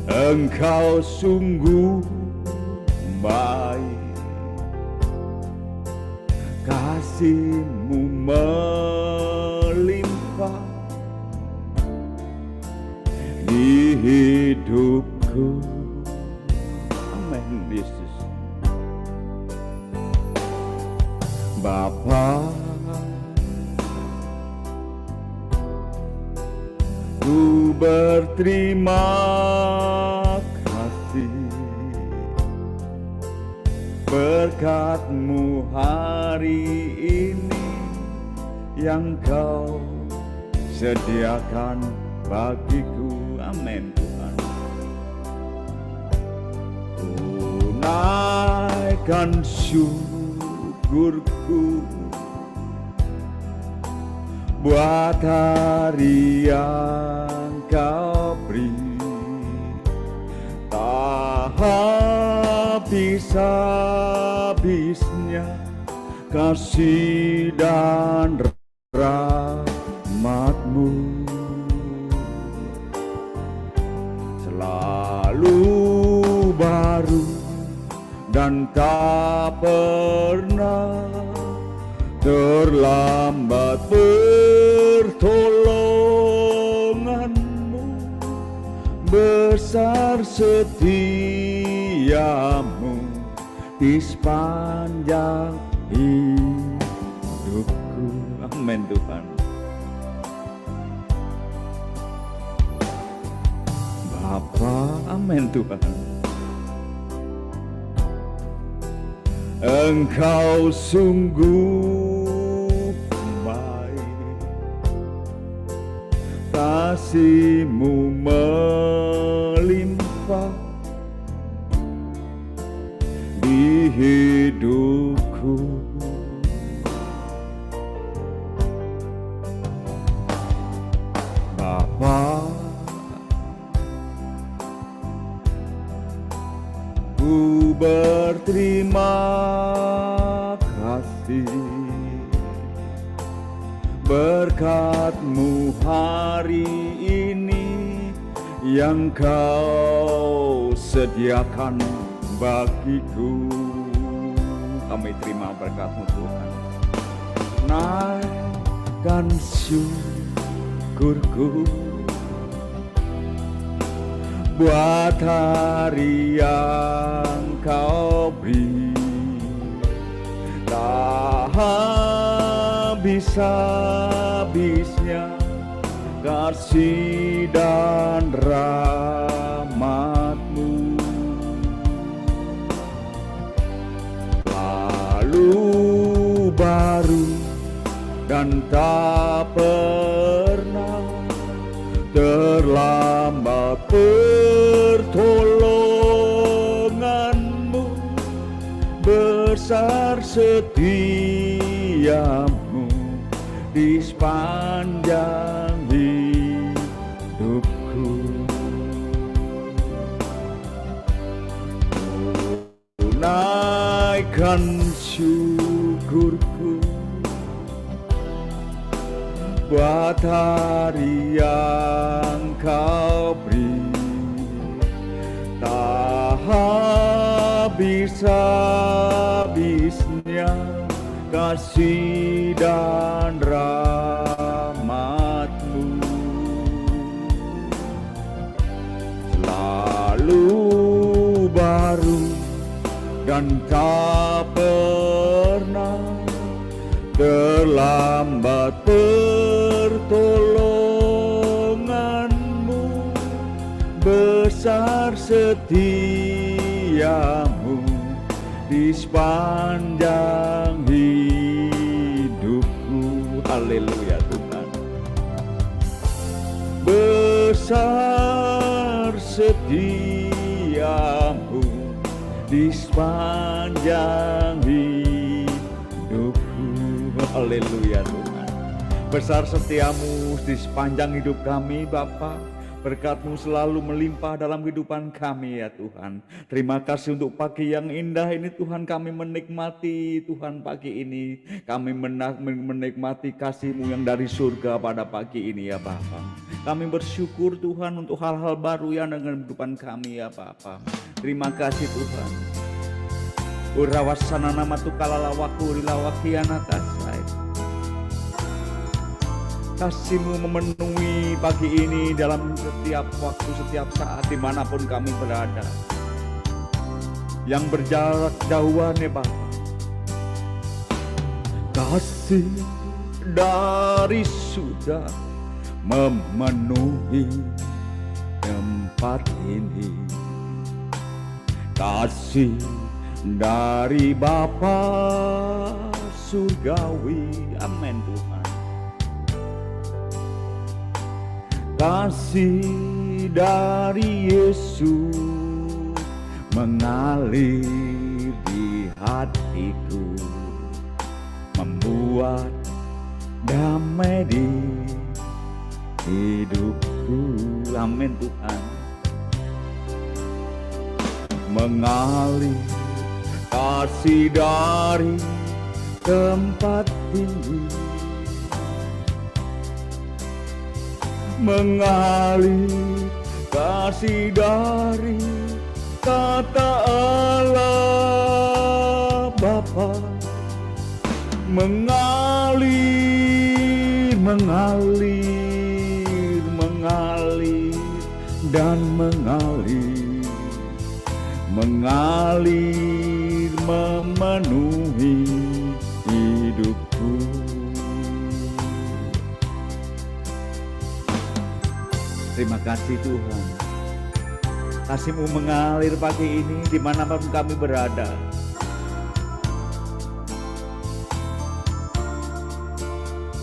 Engkau sungguh baik, kasih-Mu melimpah di hidupku. Amin Yesus. Bapa, ku berterima kasih berkat-Mu hari ini yang Kau sediakan bagiku. Amin Tuhan. Tunaikan syukurku buat hari yang Kau beri, tak habis-habisnya kasih dan rahmat-Mu, selalu baru dan tak pernah terlambat. Pertolongan-Mu besar, setia-Mu di sepanjang hidupku. Amin Tuhan. Bapa, amin Tuhan. Engkau sungguh baik, kasih-Mu melimpah di hidupku. Bapa, ku berterima kasih berkat-Mu hari ini yang Kau sediakan bagiku. Kami terima berkat-Mu Tuhan. Naikkan syukurku buat hari yang Kau beri, tak habis-habisnya kasih dan rahmat-Mu, lalu baru dan tak pernah terlambat. Pertolongan-Mu besar, setia-Mu di sepanjang hidupku. Tunaikan syukurku buat hari yang Kau beri, tak habis-habisnya kasih dan rahmat-Mu, selalu baru dan tak pernah terlambat. Pertolongan-Mu besar, setia-Mu di sepanjang hidupku. Haleluya Tuhan. Besar setia-Mu di sepanjang hidupku. Haleluya Tuhan. Besar setia-Mu di sepanjang hidup kami Bapa. Berkat-Mu selalu melimpah dalam kehidupan kami ya Tuhan. Terima kasih untuk pagi yang indah ini Tuhan, kami menikmati Tuhan pagi ini. Kami menikmati kasih-Mu yang dari surga pada pagi ini ya Bapa. Kami bersyukur Tuhan untuk hal-hal baru yang dengan kehidupan kami ya Bapa. Terima kasih Tuhan. Urawasana nama Tukala lawaku rilawakiana kasai. Kasih-Mu memenuhi pagi ini dalam setiap waktu, setiap saat, dimanapun kami berada. Yang berjarak jauhan ya Bapa. Kasih dari surga memenuhi tempat ini. Kasih dari Bapa surgawi, amin Tuhan. Kasih dari Yesus mengalir di hatiku, membuat damai di hidupku, amin Tuhan. Mengalir kasih dari tempat tinggi, mengalir kasih dari kata Allah Bapa, mengalir, mengalir, mengalir dan mengalir, mengalir memenuhi hidupku. Terima kasih Tuhan. Kasih-Mu mengalir pagi ini dimanapun kami berada.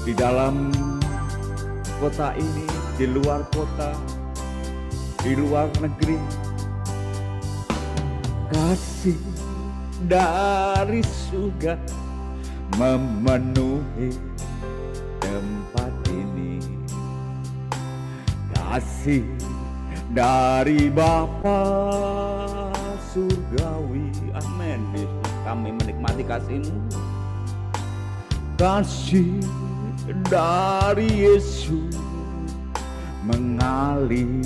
Di dalam kota ini, di luar kota, di luar negeri. Kasih dari surga memenuhi tempat ini. Kasih dari Bapa surgawi, amin. Kami menikmati kasih-Mu. Kasih dari Yesus mengalir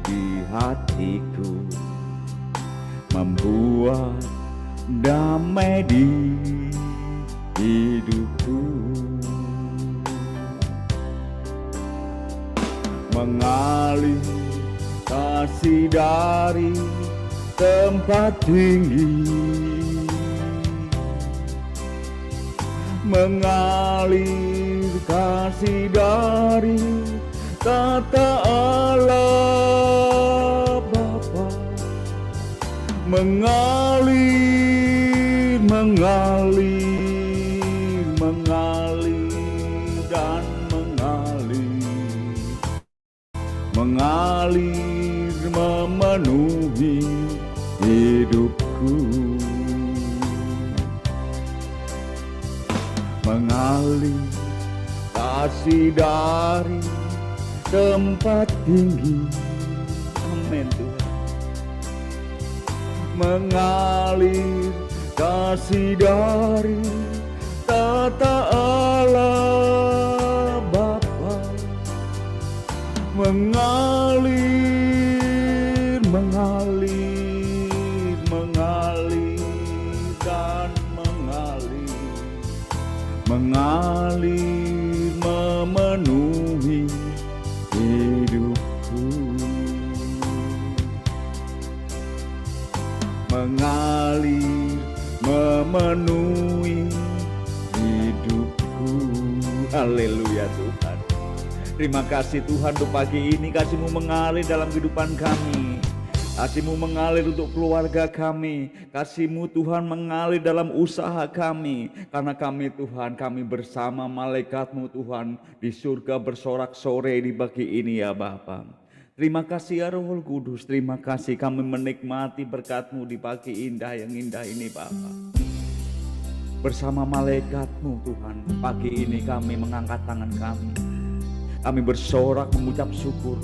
di hatiku, membuat damai di hidupku. Mengalir kasih dari tempat tinggi, mengalir kasih dari kata Allah Bapa, mengalir, mengalir, mengalir dan mengalir memenuhi hidupku, mengalir kasih dari tempat tinggi, amin Tuhan. Mengalir kasih dari tata Allah Bapa, mengalir, mengalir, mengalir dan mengalir, mengalir memenuhi hidupku, mengalir memenuhi hidupku. Haleluya Tuhan. Terima kasih Tuhan untuk pagi ini. Kasih-Mu mengalir dalam kehidupan kami. Kasih-Mu mengalir untuk keluarga kami. Kasih-Mu Tuhan mengalir dalam usaha kami. Karena kami Tuhan, kami bersama malaikat-Mu Tuhan di surga bersorak-sore di pagi ini ya Bapa. Terima kasih ya Roh Kudus. Terima kasih kami menikmati berkat-Mu di pagi indah yang indah ini Bapa. Bersama malaikat-Mu Tuhan, pagi ini kami mengangkat tangan kami. Kami bersorak mengucap syukur.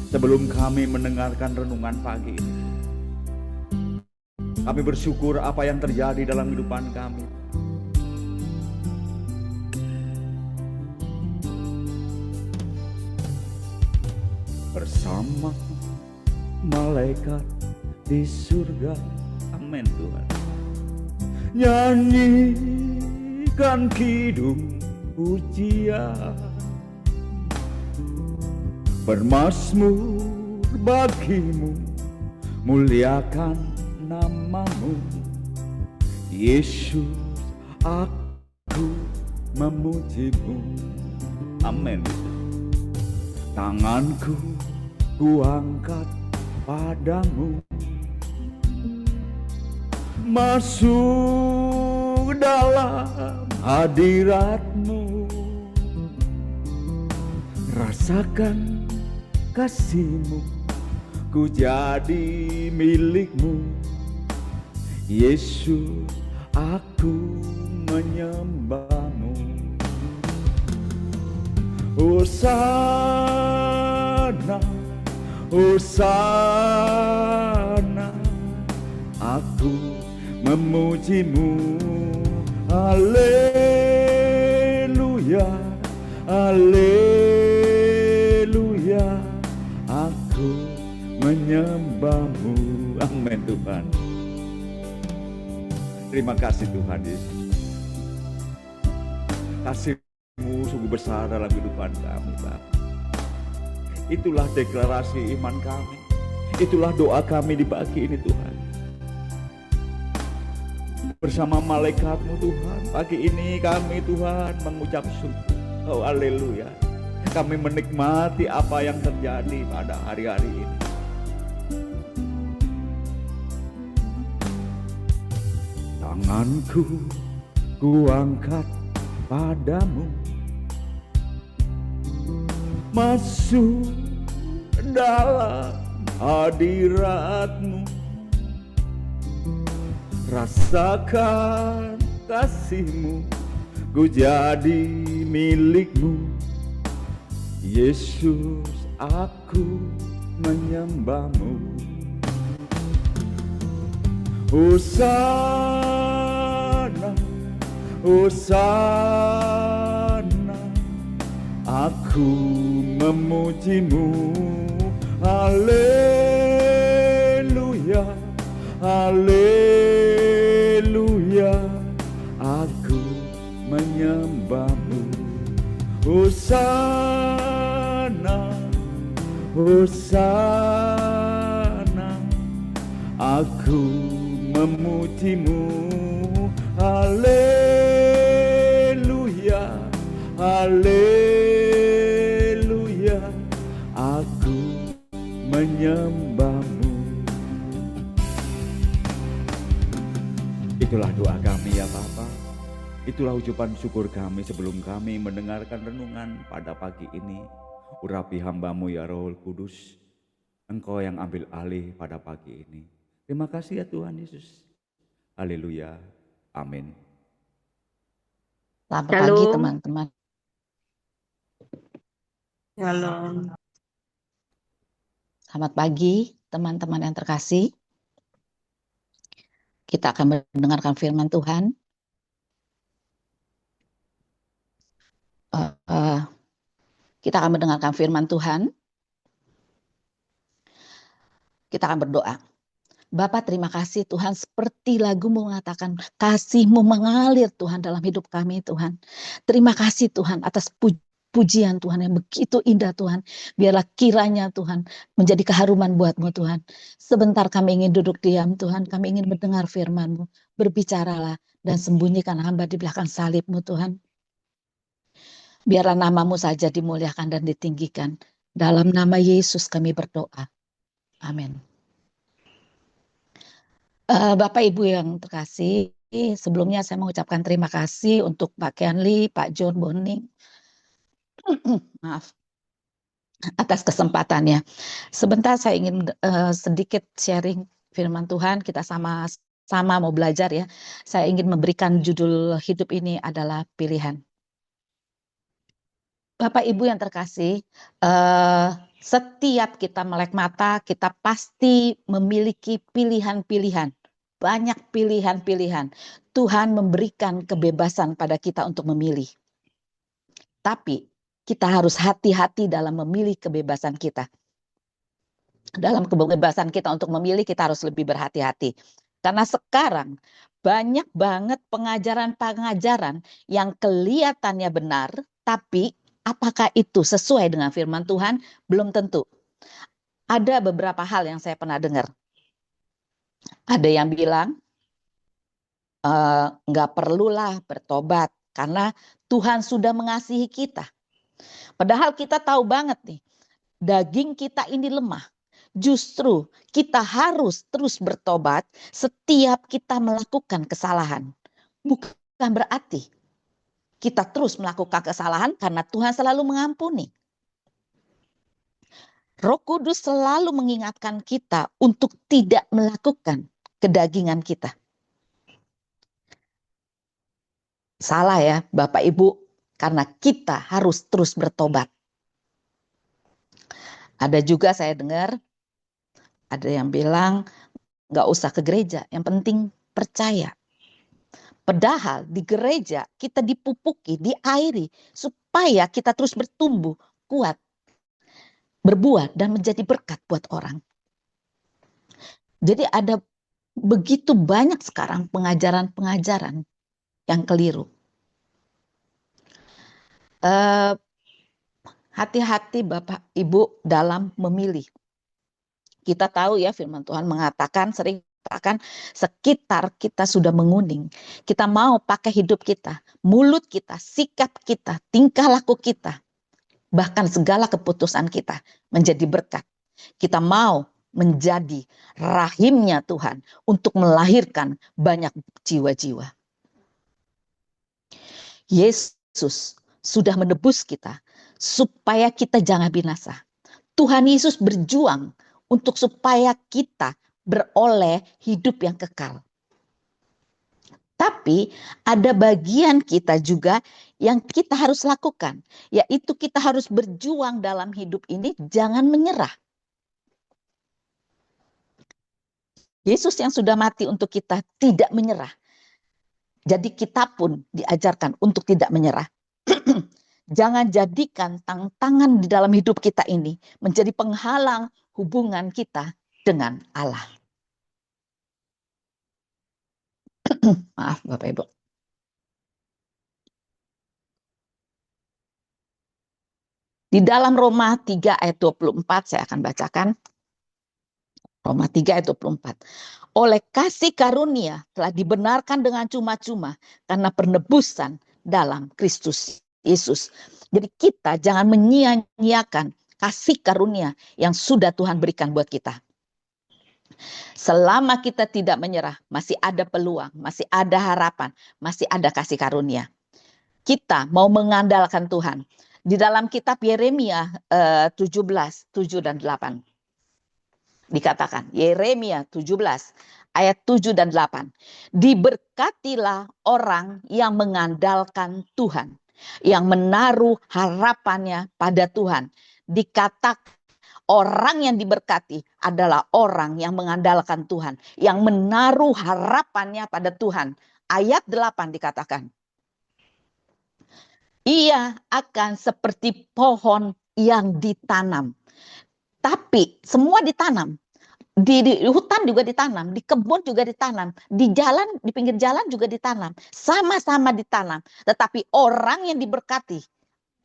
sebelum kami mendengarkan renungan pagi ini, kami bersyukur apa yang terjadi dalam kehidupan kami. Bersama malaikat di surga, amin Tuhan, nyanyikan kidung pujian, bermazmur bagimu, muliakan namamu, Yesus, aku memujimu, amin. Tanganku kuangkat padamu, masuk dalam hadiratmu, rasakan kasihmu, ku jadi milikmu, Yesus, aku menyembahmu. Hosana, Hosana, aku memujimu. Haleluya, haleluya, aku menyembahmu. Amin Tuhan. Terima kasih Tuhan Yesus. Kasih-Mu sungguh besar dalam kehidupan kami, Bapa. Itulah deklarasi iman kami. Itulah doa kami di pagi ini Tuhan. Bersama malaikat-Mu Tuhan, pagi ini kami Tuhan mengucap syukur. Oh haleluya. Kami menikmati apa yang terjadi pada hari-hari ini. Tanganku kuangkat padamu, masuk dalam hadirat-Mu, rasakan kasih-Mu, ku jadi milik-Mu, Yesus, aku menyembah-Mu. Hosana, Hosana, aku memuji-Mu. Haleluya, haleluya, aku menyembah-Mu. Hosana, Hosana, aku memuji-Mu. Haleluya, haleluya, aku menyembah-Mu. Itulah doa kami ya Bapa. Itulah ucapan syukur kami sebelum kami mendengarkan renungan pada pagi ini. Urapi hamba-Mu ya Roh Kudus, Engkau yang ambil alih pada pagi ini. Terima kasih ya Tuhan Yesus. Haleluya. Amin. Selamat pagi teman-teman. Shalom. Selamat pagi teman-teman yang terkasih. Kita akan mendengarkan firman Tuhan. Kita akan mendengarkan firman Tuhan. Kita akan berdoa. Bapa, terima kasih Tuhan, seperti lagu-Mu mengatakan, kasih-Mu mengalir Tuhan dalam hidup kami Tuhan. Terima kasih Tuhan atas pujian Tuhan yang begitu indah Tuhan. Biarlah kiranya Tuhan menjadi keharuman buat-Mu Tuhan. Sebentar kami ingin duduk diam Tuhan, kami ingin mendengar firman-Mu. Berbicaralah dan sembunyikan hamba di belakang salib-Mu Tuhan. Biarlah nama-Mu saja dimuliakan dan ditinggikan. Dalam nama Yesus kami berdoa. Amin. Bapak Ibu yang terkasih, sebelumnya saya mengucapkan terima kasih untuk Pak Kenli, Pak John Boning, maaf, atas kesempatannya. Sebentar saya ingin sedikit sharing firman Tuhan, kita sama-sama mau belajar ya. Saya ingin memberikan judul hidup ini adalah pilihan. Bapak Ibu yang terkasih, Setiap kita melek mata, kita pasti memiliki pilihan-pilihan. Banyak pilihan-pilihan. Tuhan memberikan kebebasan pada kita untuk memilih. Tapi kita harus hati-hati dalam memilih kebebasan kita. Dalam kebebasan kita untuk memilih, kita harus lebih berhati-hati. Karena sekarang banyak banget pengajaran-pengajaran yang kelihatannya benar, tapi apakah itu sesuai dengan firman Tuhan? Belum tentu. Ada beberapa hal yang saya pernah dengar. Ada yang bilang, nggak perlulah bertobat karena Tuhan sudah mengasihi kita. Padahal kita tahu banget nih, daging kita ini lemah. Justru kita harus terus bertobat setiap kita melakukan kesalahan. Bukan berarti kita terus melakukan kesalahan karena Tuhan selalu mengampuni. Roh Kudus selalu mengingatkan kita untuk tidak melakukan kedagingan kita. Salah ya Bapak Ibu, karena kita harus terus bertobat. Ada juga saya dengar, ada yang bilang nggak usah ke gereja, yang penting percaya. Padahal di gereja kita dipupuki, diairi, supaya kita terus bertumbuh, kuat, berbuah, dan menjadi berkat buat orang. Jadi ada begitu banyak sekarang pengajaran-pengajaran yang keliru. Hati-hati Bapak Ibu dalam memilih. Kita tahu ya firman Tuhan mengatakan sering akan sekitar kita sudah menguning. Kita mau pakai hidup kita, mulut kita, sikap kita, tingkah laku kita, bahkan segala keputusan kita menjadi berkat. Kita mau menjadi rahimnya Tuhan untuk melahirkan banyak jiwa-jiwa. Yesus sudah menebus kita supaya kita jangan binasa. Tuhan Yesus berjuang untuk supaya kita beroleh hidup yang kekal. Tapi ada bagian kita juga yang kita harus lakukan, yaitu kita harus berjuang dalam hidup ini, jangan menyerah. Yesus yang sudah mati untuk kita tidak menyerah. Jadi kita pun diajarkan untuk tidak menyerah. Jangan jadikan tantangan di dalam hidup kita ini menjadi penghalang hubungan kita dengan Allah. Maaf Bapak Ibu. Di dalam Roma 3 ayat 24 saya akan bacakan. Roma 3 ayat 24. Oleh kasih karunia telah dibenarkan dengan cuma-cuma karena penebusan dalam Kristus Yesus. Jadi kita jangan menyia-nyiakan kasih karunia yang sudah Tuhan berikan buat kita. Selama kita tidak menyerah, masih ada peluang, masih ada harapan, masih ada kasih karunia. Kita mau mengandalkan Tuhan. Di dalam kitab Yeremia 17, 7 dan 8. Dikatakan, Yeremia 17 ayat 7 dan 8. Diberkatilah orang yang mengandalkan Tuhan, yang menaruh harapannya pada Tuhan. Dikatakan orang yang diberkati adalah orang yang mengandalkan Tuhan, yang menaruh harapannya pada Tuhan. Ayat 8 dikatakan, ia akan seperti pohon yang ditanam. Tapi semua ditanam. Di hutan juga ditanam, di kebun juga ditanam, di jalan, di pinggir jalan juga ditanam. Sama-sama ditanam. Tetapi orang yang diberkati,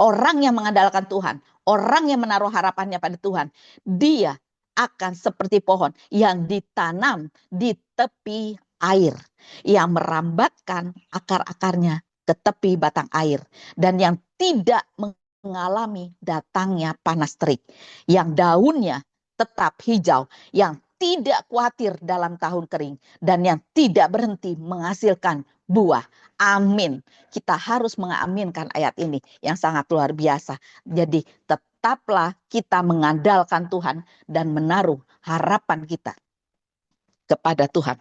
orang yang mengandalkan Tuhan, orang yang menaruh harapannya pada Tuhan, dia akan seperti pohon yang ditanam di tepi air, yang merambatkan akar-akarnya ke tepi batang air, dan yang tidak mengalami datangnya panas terik, yang daunnya tetap hijau, yang tidak khawatir dalam tahun kering, dan yang tidak berhenti menghasilkan buah. Amin. Kita harus mengaminkan ayat ini yang sangat luar biasa. Jadi tetaplah kita mengandalkan Tuhan dan menaruh harapan kita kepada Tuhan.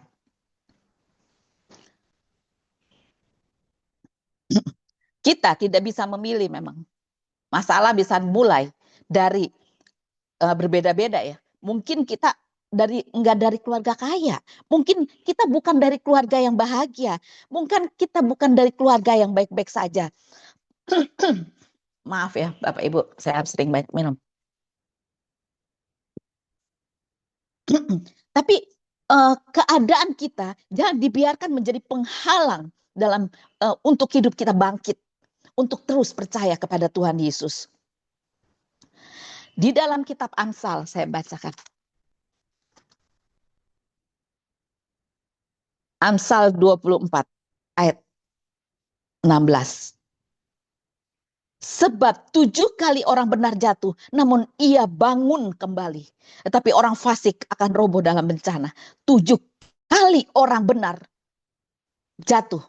Kita tidak bisa memilih memang. Masalah bisa mulai dari berbeda-beda ya. Mungkin kita enggak dari keluarga kaya, mungkin kita bukan dari keluarga yang bahagia, mungkin kita bukan dari keluarga yang baik-baik saja. Maaf ya Bapak Ibu, saya sering banyak minum. Tapi keadaan kita jangan dibiarkan menjadi penghalang dalam untuk hidup kita bangkit, untuk terus percaya kepada Tuhan Yesus. Di dalam kitab Amsal saya bacakan. Amsal 24 ayat 16. Sebab 7 kali orang benar jatuh, namun ia bangun kembali. Tetapi orang fasik akan roboh dalam bencana. 7 kali orang benar jatuh,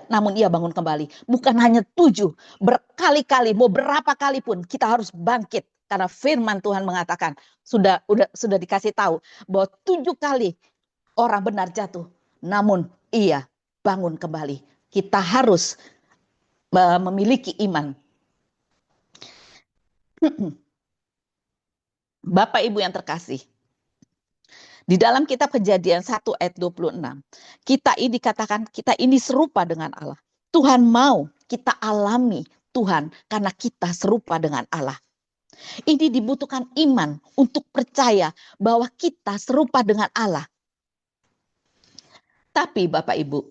namun ia bangun kembali. Bukan hanya 7, berkali-kali, mau berapa kali pun kita harus bangkit. Karena firman Tuhan mengatakan, sudah dikasih tahu, bahwa 7 kali orang benar jatuh, namun ia bangun kembali. Kita harus memiliki iman. Bapak Ibu yang terkasih, di dalam kitab Kejadian 1 ayat 26, kita ini dikatakan kita ini serupa dengan Allah. Tuhan mau kita alami Tuhan karena kita serupa dengan Allah. Ini dibutuhkan iman untuk percaya bahwa kita serupa dengan Allah. Tapi Bapak Ibu,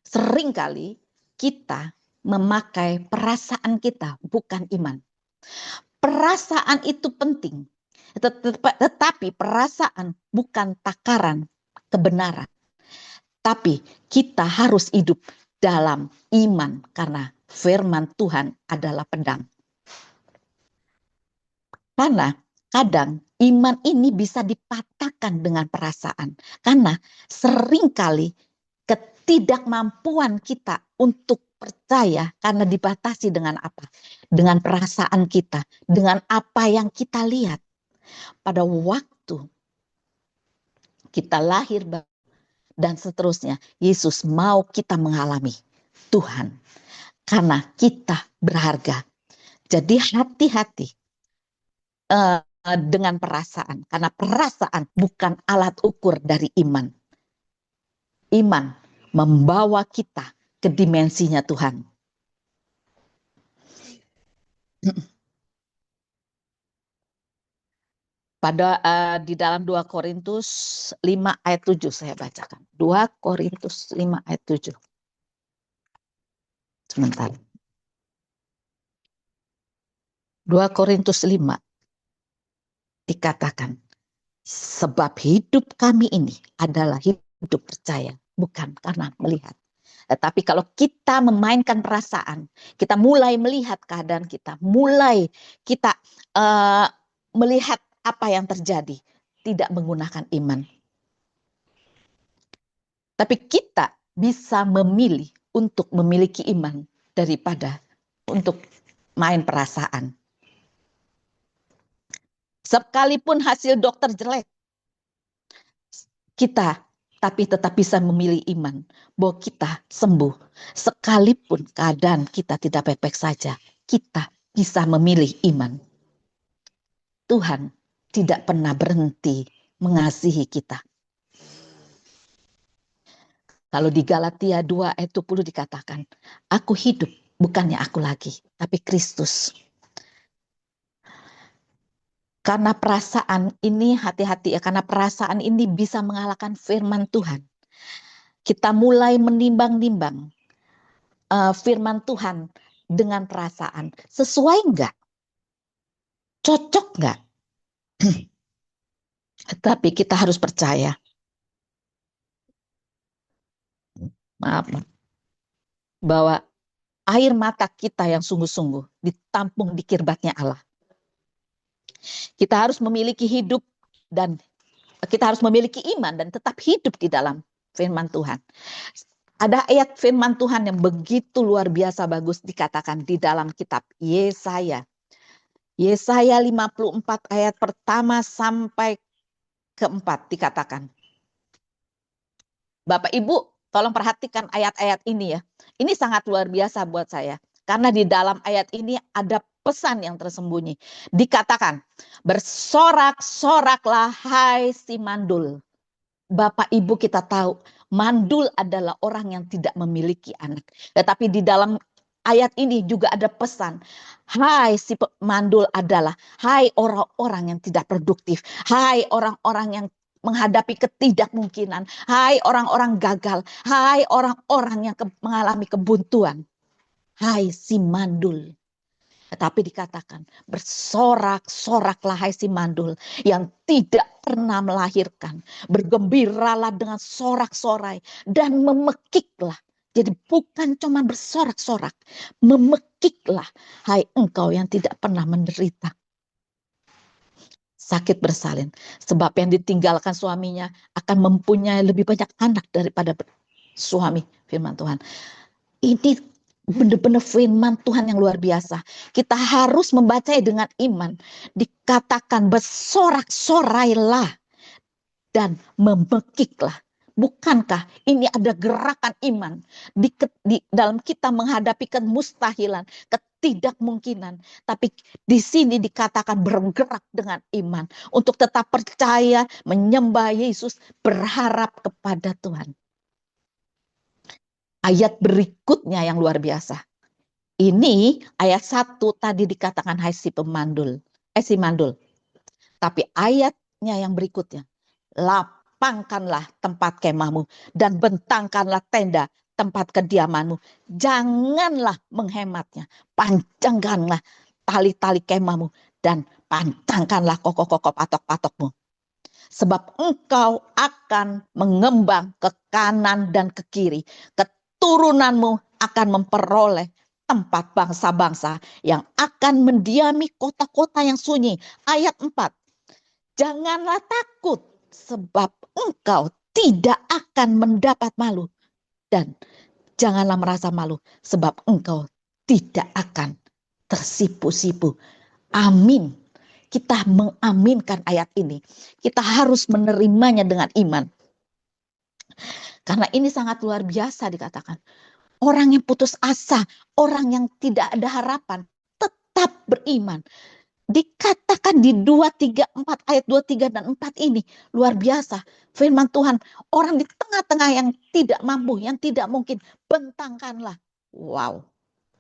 seringkali kita memakai perasaan kita, bukan iman. Perasaan itu penting, tetapi perasaan bukan takaran kebenaran. Tapi kita harus hidup dalam iman karena firman Tuhan adalah pedang. Karena kadang iman ini bisa dipatahkan dengan perasaan. Karena seringkali ketidakmampuan kita untuk percaya karena dibatasi dengan apa? Dengan perasaan kita, dengan apa yang kita lihat. Pada waktu kita lahir dan seterusnya, Yesus mau kita mengalami Tuhan. Karena kita berharga. Jadi hati-hati dengan perasaan. Karena perasaan bukan alat ukur dari iman. Iman membawa kita ke dimensinya Tuhan. Pada di dalam 2 Korintus 5 ayat 7 saya bacakan. 2 Korintus 5 ayat 7. Sebentar. 2 Korintus 5 dikatakan, sebab hidup kami ini adalah hidup percaya, bukan karena melihat. Tetapi kalau kita memainkan perasaan, kita mulai melihat keadaan kita, mulai kita melihat apa yang terjadi, tidak menggunakan iman. Tapi kita bisa memilih untuk memiliki iman daripada untuk main perasaan. Sekalipun hasil dokter jelek, kita tapi tetap bisa memilih iman bahwa kita sembuh. Sekalipun keadaan kita tidak baik-baik saja, kita bisa memilih iman. Tuhan tidak pernah berhenti mengasihi kita. Kalau di Galatia 2 ayat 20 dikatakan, aku hidup bukannya aku lagi, tapi Kristus. Karena perasaan ini, hati-hati ya, karena perasaan ini bisa mengalahkan firman Tuhan. Kita mulai menimbang-nimbang firman Tuhan dengan perasaan. Sesuai enggak? Cocok enggak? Tapi kita harus percaya. Maaf. Bahwa air mata kita yang sungguh-sungguh ditampung di kirbatnya Allah. Kita harus memiliki hidup dan kita harus memiliki iman dan tetap hidup di dalam firman Tuhan. Ada ayat firman Tuhan yang begitu luar biasa bagus dikatakan di dalam kitab Yesaya. Yesaya 54 ayat pertama sampai keempat dikatakan. Bapak Ibu tolong perhatikan ayat-ayat ini ya. Ini sangat luar biasa buat saya. Karena di dalam ayat ini ada pesan yang tersembunyi. Dikatakan, bersorak-soraklah hai si mandul. Bapak Ibu kita tahu, mandul adalah orang yang tidak memiliki anak. Tetapi di dalam ayat ini juga ada pesan. Hai si mandul adalah, hai orang-orang yang tidak produktif. Hai orang-orang yang menghadapi ketidakmungkinan. Hai orang-orang gagal. Hai orang-orang yang mengalami kebuntuan. Hai si mandul. Tetapi dikatakan, bersorak-soraklah hai si mandul yang tidak pernah melahirkan. Bergembiralah dengan sorak-sorai dan memekiklah. Jadi bukan cuma bersorak-sorak, memekiklah hai engkau yang tidak pernah menderita sakit bersalin. Sebab yang ditinggalkan suaminya akan mempunyai lebih banyak anak daripada suami, firman Tuhan. Ini benar-benar firman Tuhan yang luar biasa. Kita harus membacanya dengan iman. Dikatakan bersorak-sorailah dan memekiklah. Bukankah ini ada gerakan iman di dalam kita menghadapi kemustahilan, ketidakmungkinan. Tapi di sini dikatakan bergerak dengan iman. Untuk tetap percaya, menyembah Yesus, berharap kepada Tuhan. Ayat berikutnya yang luar biasa. Ini ayat 1 tadi dikatakan hai si pemandul, si mandul. Tapi ayatnya yang berikutnya, lapangkanlah tempat kemahmu dan bentangkanlah tenda tempat kediamanmu. Janganlah menghematnya, panjangkanlah tali-tali kemahmu dan pancangkanlah kokok-kokok patok-patokmu. Sebab engkau akan mengembang ke kanan dan ke kiri. Keturunanmu akan memperoleh tempat bangsa-bangsa yang akan mendiami kota-kota yang sunyi. Ayat 4. Janganlah takut sebab engkau tidak akan mendapat malu. Dan janganlah merasa malu sebab engkau tidak akan tersipu-sipu. Amin. Kita mengaminkan ayat ini. Kita harus menerimanya dengan iman. Karena ini sangat luar biasa dikatakan. Orang yang putus asa, orang yang tidak ada harapan, tetap beriman. Dikatakan di 2, 3, 4, ayat 2, 3, dan 4 ini luar biasa. Firman Tuhan, orang di tengah-tengah yang tidak mampu, yang tidak mungkin, bentangkanlah. Wow,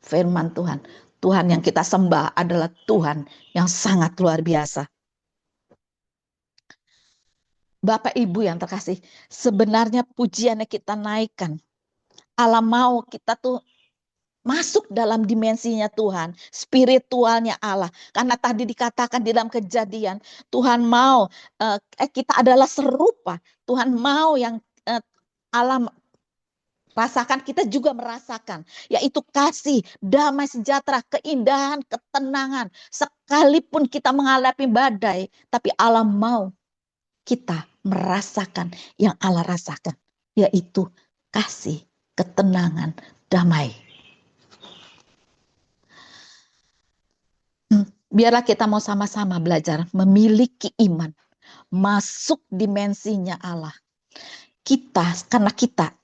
firman Tuhan. Tuhan yang kita sembah adalah Tuhan yang sangat luar biasa. Bapak Ibu yang terkasih, sebenarnya pujiannya kita naikkan. Allah mau kita tuh masuk dalam dimensinya Tuhan, spiritualnya Allah. Karena tadi dikatakan di dalam Kejadian, Tuhan mau kita adalah serupa. Tuhan mau yang Allah rasakan, kita juga merasakan. Yaitu kasih, damai sejahtera, keindahan, ketenangan. Sekalipun kita menghadapi badai, tapi Allah mau kita merasakan yang Allah rasakan. Yaitu kasih, ketenangan, damai. Biarlah kita mau sama-sama belajar memiliki iman, masuk dimensinya Allah. Karena kita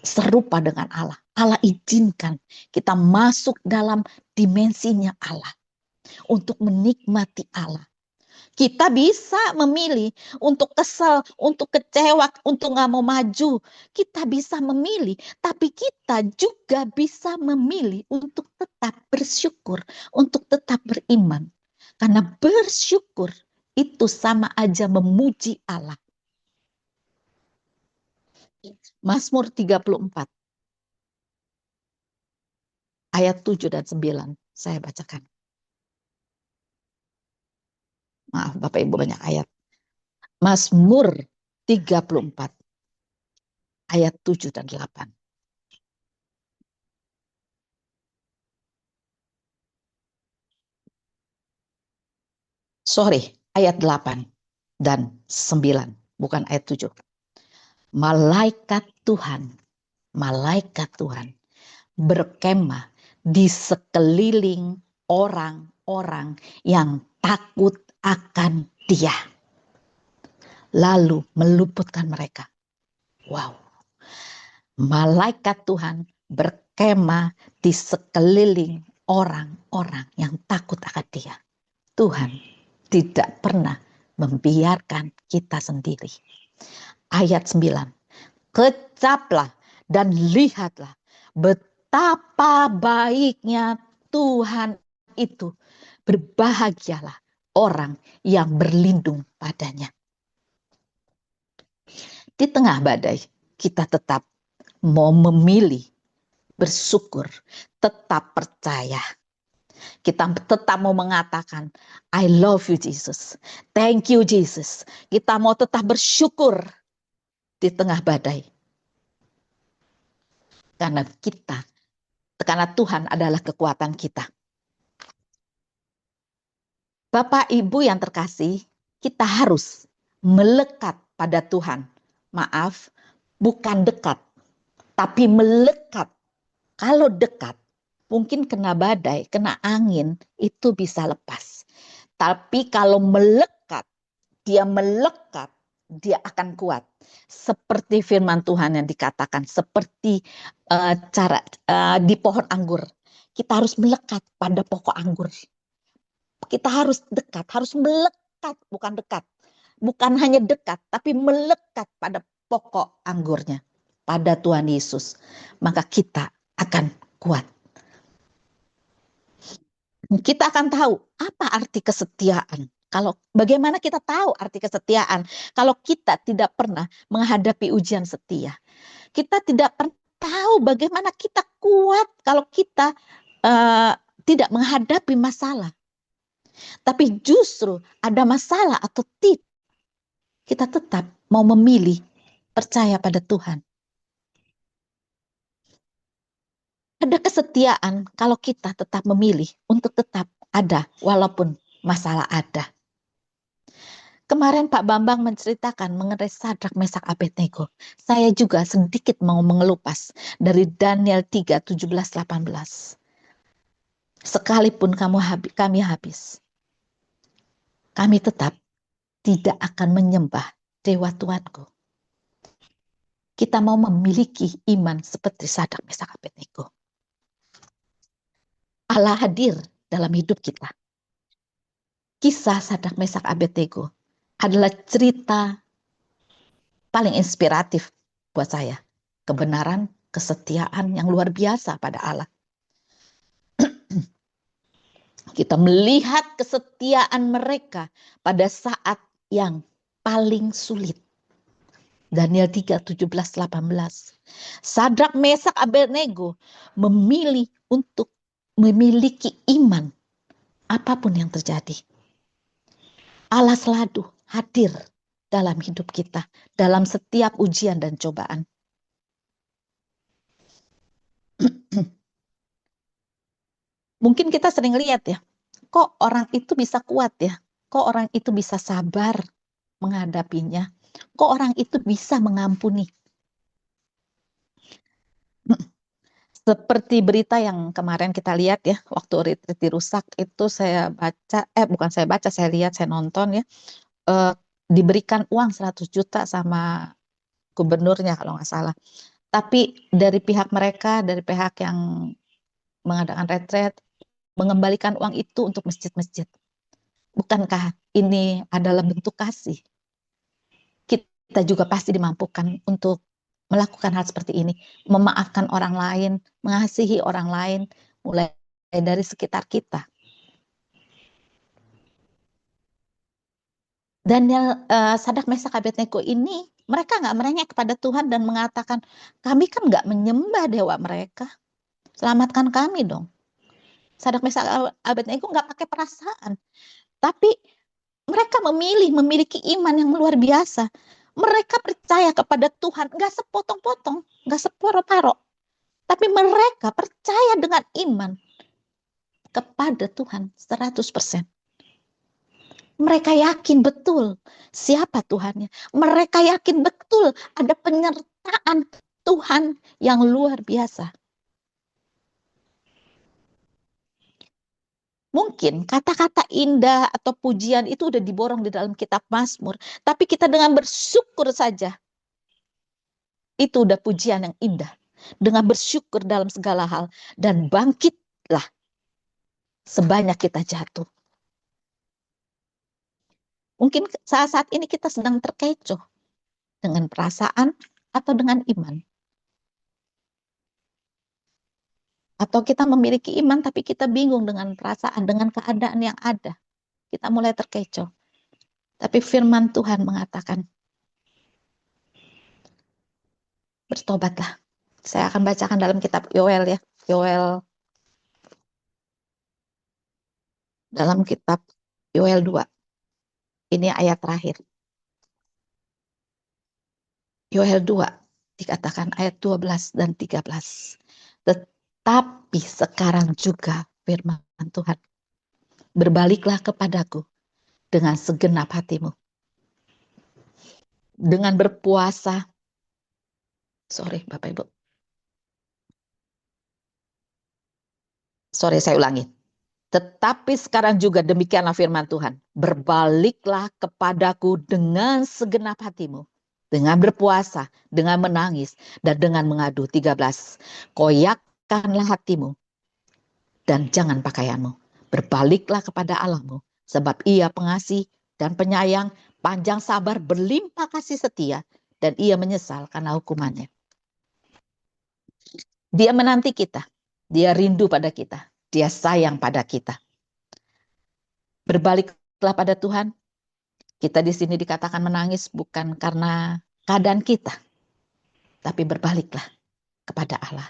serupa dengan Allah. Allah izinkan kita masuk dalam dimensinya Allah untuk menikmati Allah. Kita bisa memilih untuk kesal, untuk kecewa, untuk nggak mau maju. Kita bisa memilih, tapi kita juga bisa memilih untuk tetap bersyukur, untuk tetap beriman. Karena bersyukur itu sama aja memuji Allah. Mazmur 34. Ayat 7 dan 9. Saya bacakan. Maaf Bapak Ibu banyak ayat. Mazmur 34 ayat 7 dan 8. Sorry, ayat 8 dan 9, bukan ayat 7. Malaikat Tuhan berkemah di sekeliling orang-orang yang takut akan Dia, lalu meluputkan mereka. Wow. Malaikat Tuhan berkemah di sekeliling orang-orang yang takut akan Dia. Tuhan tidak pernah membiarkan kita sendiri. Ayat 9. Kecaplah dan lihatlah betapa baiknya Tuhan itu. Berbahagialah orang yang berlindung padanya. Di tengah badai, kita tetap mau memilih bersyukur, tetap percaya. Kita tetap mau mengatakan, I love you Jesus. Thank you Jesus. Kita mau tetap bersyukur di tengah badai. Karena Tuhan adalah kekuatan kita. Bapak Ibu yang terkasih, kita harus melekat pada Tuhan. Maaf, bukan dekat, tapi melekat. Kalau dekat, mungkin kena badai, kena angin, itu bisa lepas. Tapi kalau melekat, dia akan kuat. Seperti firman Tuhan yang dikatakan, seperti di pohon anggur. Kita harus melekat pada pokok anggur. Kita harus dekat, harus melekat, bukan dekat. Bukan hanya dekat, tapi melekat pada pokok anggurnya, pada Tuhan Yesus. Maka kita akan kuat. Kita akan tahu apa arti kesetiaan. Bagaimana kita tahu arti kesetiaan kalau kita tidak pernah menghadapi ujian setia. Kita tidak pernah tahu bagaimana kita kuat kalau kita tidak menghadapi masalah. Tapi justru ada masalah atau tidak, kita tetap mau memilih percaya pada Tuhan. Ada kesetiaan kalau kita tetap memilih untuk tetap ada walaupun masalah ada. Kemarin Pak Bambang menceritakan mengenai Sadrak, Mesak, Abednego. Saya juga sedikit mau mengelupas dari Daniel 3, 17, 18. Sekalipun kami habis, kami tetap tidak akan menyembah Dewa Tuanku. Kita mau memiliki iman seperti Sadrak, Mesak, Abednego. Allah hadir dalam hidup kita. Kisah Sadrak, Mesak, Abednego adalah cerita paling inspiratif buat saya. Kebenaran, kesetiaan yang luar biasa pada Allah. Kita melihat kesetiaan mereka pada saat yang paling sulit. Daniel 3, 17, 18. Sadrak, Mesak, Abednego memilih untuk memiliki iman apapun yang terjadi. Allah selalu hadir dalam hidup kita, dalam setiap ujian dan cobaan. Mungkin kita sering lihat ya, kok orang itu bisa kuat ya, kok orang itu bisa sabar menghadapinya, kok orang itu bisa mengampuni. Seperti berita yang kemarin kita lihat ya, waktu retreat di Rusak itu saya lihat, saya nonton ya, diberikan uang 100 juta sama gubernurnya kalau nggak salah. Tapi dari pihak mereka, dari pihak yang mengadakan retreat, mengembalikan uang itu untuk masjid-masjid. Bukankah ini adalah bentuk kasih? Kita juga pasti dimampukan untuk melakukan hal seperti ini, memaafkan orang lain, mengasihi orang lain, mulai dari sekitar kita. Daniel, Sadrak, Mesak, Abednego ini, mereka nggak merengek kepada Tuhan dan mengatakan, kami kan nggak menyembah dewa mereka, selamatkan kami dong. Sadrak, Mesak, Abednego nggak pakai perasaan, tapi mereka memiliki iman yang luar biasa. Mereka percaya kepada Tuhan, nggak sepotong-potong, nggak separo-paro. Tapi mereka percaya dengan iman kepada Tuhan 100%. Mereka yakin betul siapa Tuhannya. Mereka yakin betul ada penyertaan Tuhan yang luar biasa. Mungkin kata-kata indah atau pujian itu udah diborong di dalam kitab Mazmur. Tapi kita dengan bersyukur saja. Itu udah pujian yang indah. Dengan bersyukur dalam segala hal. Dan bangkitlah sebanyak kita jatuh. Mungkin saat ini kita sedang terkecoh dengan perasaan atau dengan iman. Atau kita memiliki iman tapi kita bingung dengan perasaan, dengan keadaan yang ada. Kita mulai terkecoh. Tapi firman Tuhan mengatakan, bertobatlah. Saya akan bacakan dalam kitab Yoel ya. Yoel, dalam kitab Yoel 2. Ini ayat terakhir. Yoel 2 dikatakan ayat 12 dan 13. Tetapi sekarang juga firman Tuhan, berbaliklah kepadaku dengan segenap hatimu. Dengan berpuasa. Sorry Bapak Ibu. Sorry saya ulangi. Tetapi sekarang juga demikianlah firman Tuhan. Berbaliklah kepadaku dengan segenap hatimu. Dengan berpuasa, dengan menangis, dan dengan mengadu. 13. Koyakkanlah hatimu dan jangan pakaianmu. Berbaliklah kepada Allahmu, sebab Ia pengasih dan penyayang, panjang sabar, berlimpah kasih setia, dan Ia menyesal karena hukumannya. Dia menanti kita, Dia rindu pada kita, Dia sayang pada kita. Berbaliklah pada Tuhan. Kita di sini dikatakan menangis bukan karena keadaan kita, tapi berbaliklah kepada Allah.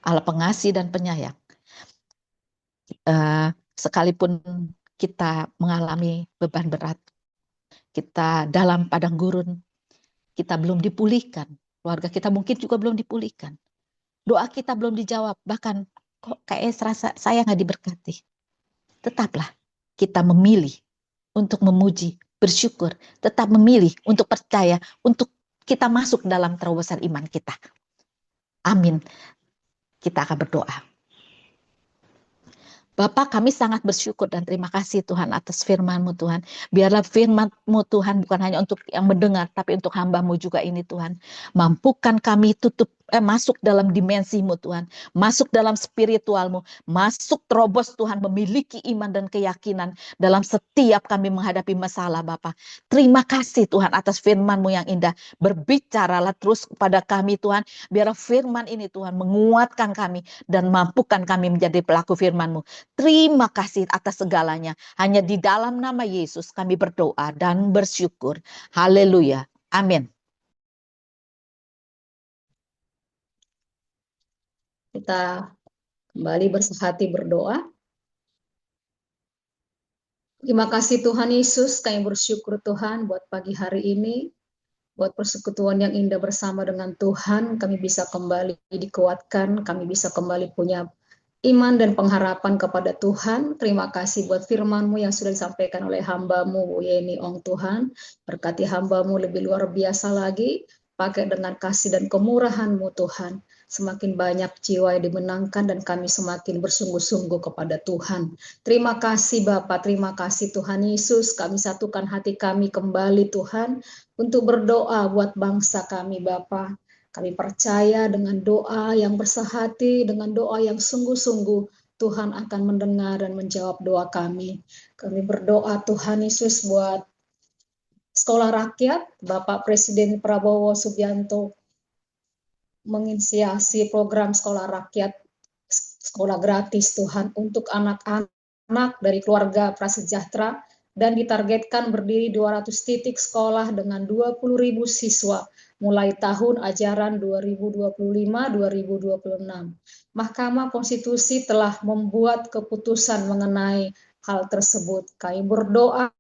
Allah pengasih dan penyayang. Sekalipun kita mengalami beban berat, kita dalam padang gurun, kita belum dipulihkan, keluarga kita mungkin juga belum dipulihkan, doa kita belum dijawab, bahkan kok kayak serasa saya nggak diberkati. Tetaplah kita memilih untuk memuji, bersyukur, tetap memilih untuk percaya, untuk kita masuk dalam terobosan iman kita. Amin. Kita akan berdoa. Bapa, kami sangat bersyukur dan terima kasih Tuhan atas firman-Mu Tuhan. Biarlah firman-Mu Tuhan bukan hanya untuk yang mendengar, tapi untuk hamba-Mu juga ini Tuhan. Mampukan kami masuk dalam dimensi-Mu Tuhan. Masuk dalam spiritual-Mu. Masuk terobos Tuhan, memiliki iman dan keyakinan dalam setiap kami menghadapi masalah Bapa. Terima kasih Tuhan atas firman-Mu yang indah. Berbicaralah terus kepada kami Tuhan. Biarlah firman ini Tuhan menguatkan kami dan mampukan kami menjadi pelaku firman-Mu. Terima kasih atas segalanya. Hanya di dalam nama Yesus kami berdoa dan bersyukur. Haleluya. Amin. Kita kembali bersehati berdoa. Terima kasih Tuhan Yesus, kami bersyukur Tuhan buat pagi hari ini. Buat persekutuan yang indah bersama dengan Tuhan, kami bisa kembali dikuatkan, kami bisa kembali punya iman dan pengharapan kepada Tuhan. Terima kasih buat firman-Mu yang sudah disampaikan oleh hamba-Mu, Bu Yeni Ong Tuhan. Berkati hamba-Mu lebih luar biasa lagi, pakai dengan kasih dan kemurahan-Mu Tuhan. Semakin banyak jiwa yang dimenangkan dan kami semakin bersungguh-sungguh kepada Tuhan. Terima kasih Bapak, terima kasih Tuhan Yesus. Kami satukan hati kami kembali Tuhan untuk berdoa buat bangsa kami Bapak. Kami percaya dengan doa yang bersehati, dengan doa yang sungguh-sungguh, Tuhan akan mendengar dan menjawab doa kami. Kami berdoa Tuhan Yesus buat sekolah rakyat, Bapak Presiden Prabowo Subianto menginisiasi program sekolah rakyat, sekolah gratis Tuhan untuk anak-anak dari keluarga prasejahtera, dan ditargetkan berdiri 200 titik sekolah dengan 20.000 siswa mulai tahun ajaran 2025-2026. Mahkamah Konstitusi telah membuat keputusan mengenai hal tersebut. Kami berdoa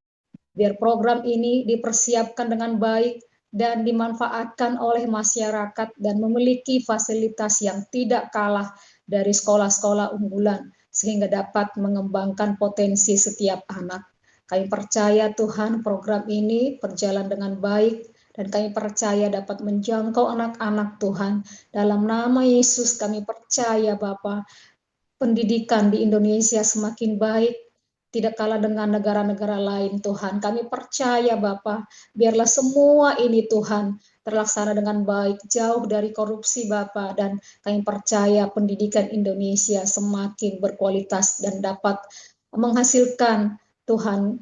biar program ini dipersiapkan dengan baik dan dimanfaatkan oleh masyarakat dan memiliki fasilitas yang tidak kalah dari sekolah-sekolah unggulan sehingga dapat mengembangkan potensi setiap anak. Kami percaya Tuhan program ini berjalan dengan baik dan kami percaya dapat menjangkau anak-anak Tuhan. Dalam nama Yesus kami percaya Bapa, pendidikan di Indonesia semakin baik, tidak kalah dengan negara-negara lain Tuhan. Kami percaya Bapa, biarlah semua ini Tuhan terlaksana dengan baik, jauh dari korupsi Bapa, dan kami percaya pendidikan Indonesia semakin berkualitas dan dapat menghasilkan Tuhan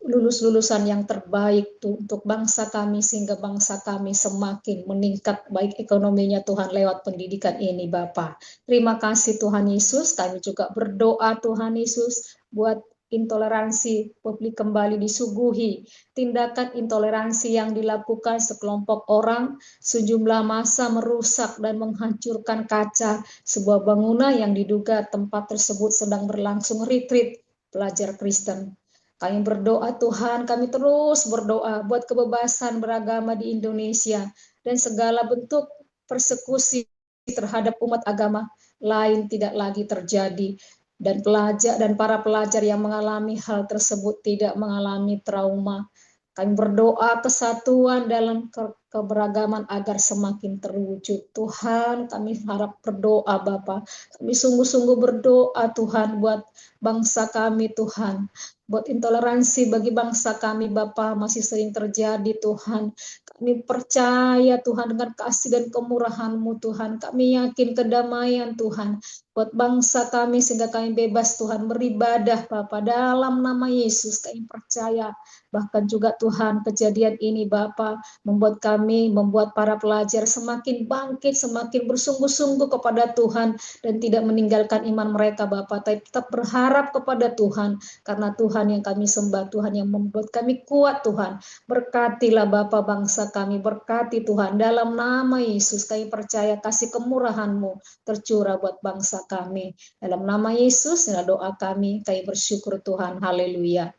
lulusan yang terbaik untuk bangsa kami, sehingga bangsa kami semakin meningkat baik ekonominya Tuhan lewat pendidikan ini Bapa. Terima kasih Tuhan Yesus, kami juga berdoa Tuhan Yesus buat intoleransi publik kembali disuguhi, tindakan intoleransi yang dilakukan sekelompok orang, sejumlah massa merusak dan menghancurkan kaca sebuah bangunan yang diduga tempat tersebut sedang berlangsung retreat pelajar Kristen. Kami berdoa Tuhan, kami terus berdoa buat kebebasan beragama di Indonesia dan segala bentuk persekusi terhadap umat agama lain tidak lagi terjadi, dan para pelajar yang mengalami hal tersebut tidak mengalami trauma. Kami berdoa kesatuan dalam keberagaman agar semakin terwujud. Tuhan, kami harap berdoa Bapa. Kami sungguh-sungguh berdoa Tuhan buat bangsa kami Tuhan. Buat intoleransi bagi bangsa kami Bapa masih sering terjadi Tuhan. Kami percaya Tuhan dengan kasih dan kemurahan-Mu Tuhan. Kami yakin kedamaian Tuhan buat bangsa kami sehingga kami bebas Tuhan beribadah Bapa dalam nama Yesus. Kami percaya bahkan juga Tuhan kejadian ini Bapa membuat para pelajar semakin bangkit, semakin bersungguh-sungguh kepada Tuhan dan tidak meninggalkan iman mereka Bapa, tapi tetap berharap kepada Tuhan karena Tuhan yang kami sembah, Tuhan yang membuat kami kuat Tuhan. Berkatilah Bapa bangsa kami, berkati Tuhan dalam nama Yesus. Kami percaya kasih kemurahan-Mu tercurah buat bangsa kami. Dalam nama Yesus, inilah doa kami bersyukur Tuhan. Haleluya.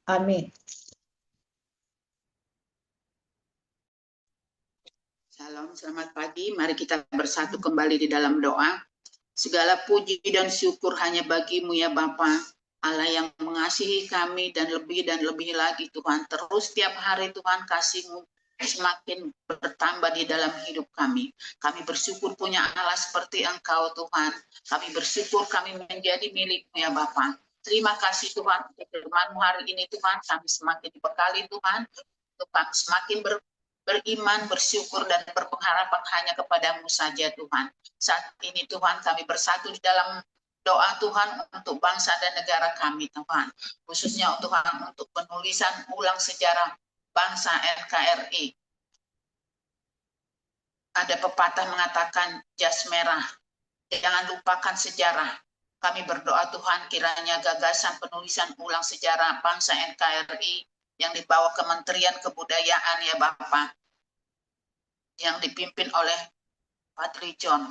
Amin. Salam, selamat pagi. Mari kita bersatu kembali di dalam doa. Segala puji dan syukur hanya bagi-Mu ya Bapa, Allah yang mengasihi kami dan lebih lagi Tuhan. Terus setiap hari Tuhan kasih-Mu semakin bertambah di dalam hidup kami. Kami bersyukur punya Allah seperti Engkau Tuhan. Kami bersyukur kami menjadi milik-Mu ya Bapa. Terima kasih Tuhan untuk firman-Mu hari ini Tuhan. Kami semakin dibekali Tuhan. Tuhan semakin beriman, bersyukur, dan berpengharapan hanya kepada-Mu saja Tuhan. Saat ini Tuhan kami bersatu di dalam doa Tuhan untuk bangsa dan negara kami Tuhan. Khususnya Tuhan untuk penulisan ulang sejarah bangsa NKRI. Ada pepatah mengatakan jas merah, jangan lupakan sejarah. Kami berdoa Tuhan kiranya gagasan penulisan ulang sejarah bangsa NKRI yang dibawa Kementerian Kebudayaan ya Bapak, yang dipimpin oleh Patri John,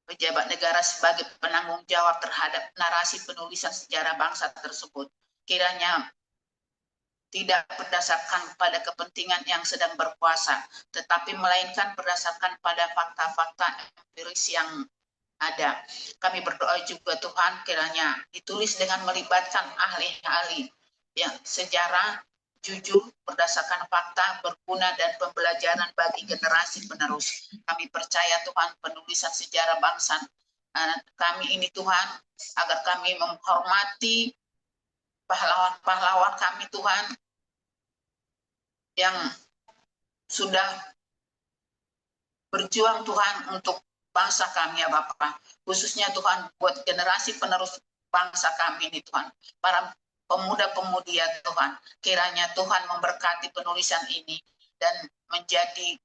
pejabat negara sebagai penanggung jawab terhadap narasi penulisan sejarah bangsa tersebut, kiranya tidak berdasarkan pada kepentingan yang sedang berkuasa, tetapi melainkan berdasarkan pada fakta-fakta empiris yang ada. Kami berdoa juga Tuhan kiranya ditulis dengan melibatkan ahli-ahli yang sejarah, jujur, berdasarkan fakta, berguna, dan pembelajaran bagi generasi penerus. Kami percaya Tuhan penulisan sejarah bangsa kami ini Tuhan, agar kami menghormati pahlawan-pahlawan kami Tuhan, yang sudah berjuang Tuhan untuk bangsa kami ya Bapak. Khususnya Tuhan buat generasi penerus bangsa kami ini Tuhan. Para pemuda-pemudi ya Tuhan, kiranya Tuhan memberkati penulisan ini dan menjadi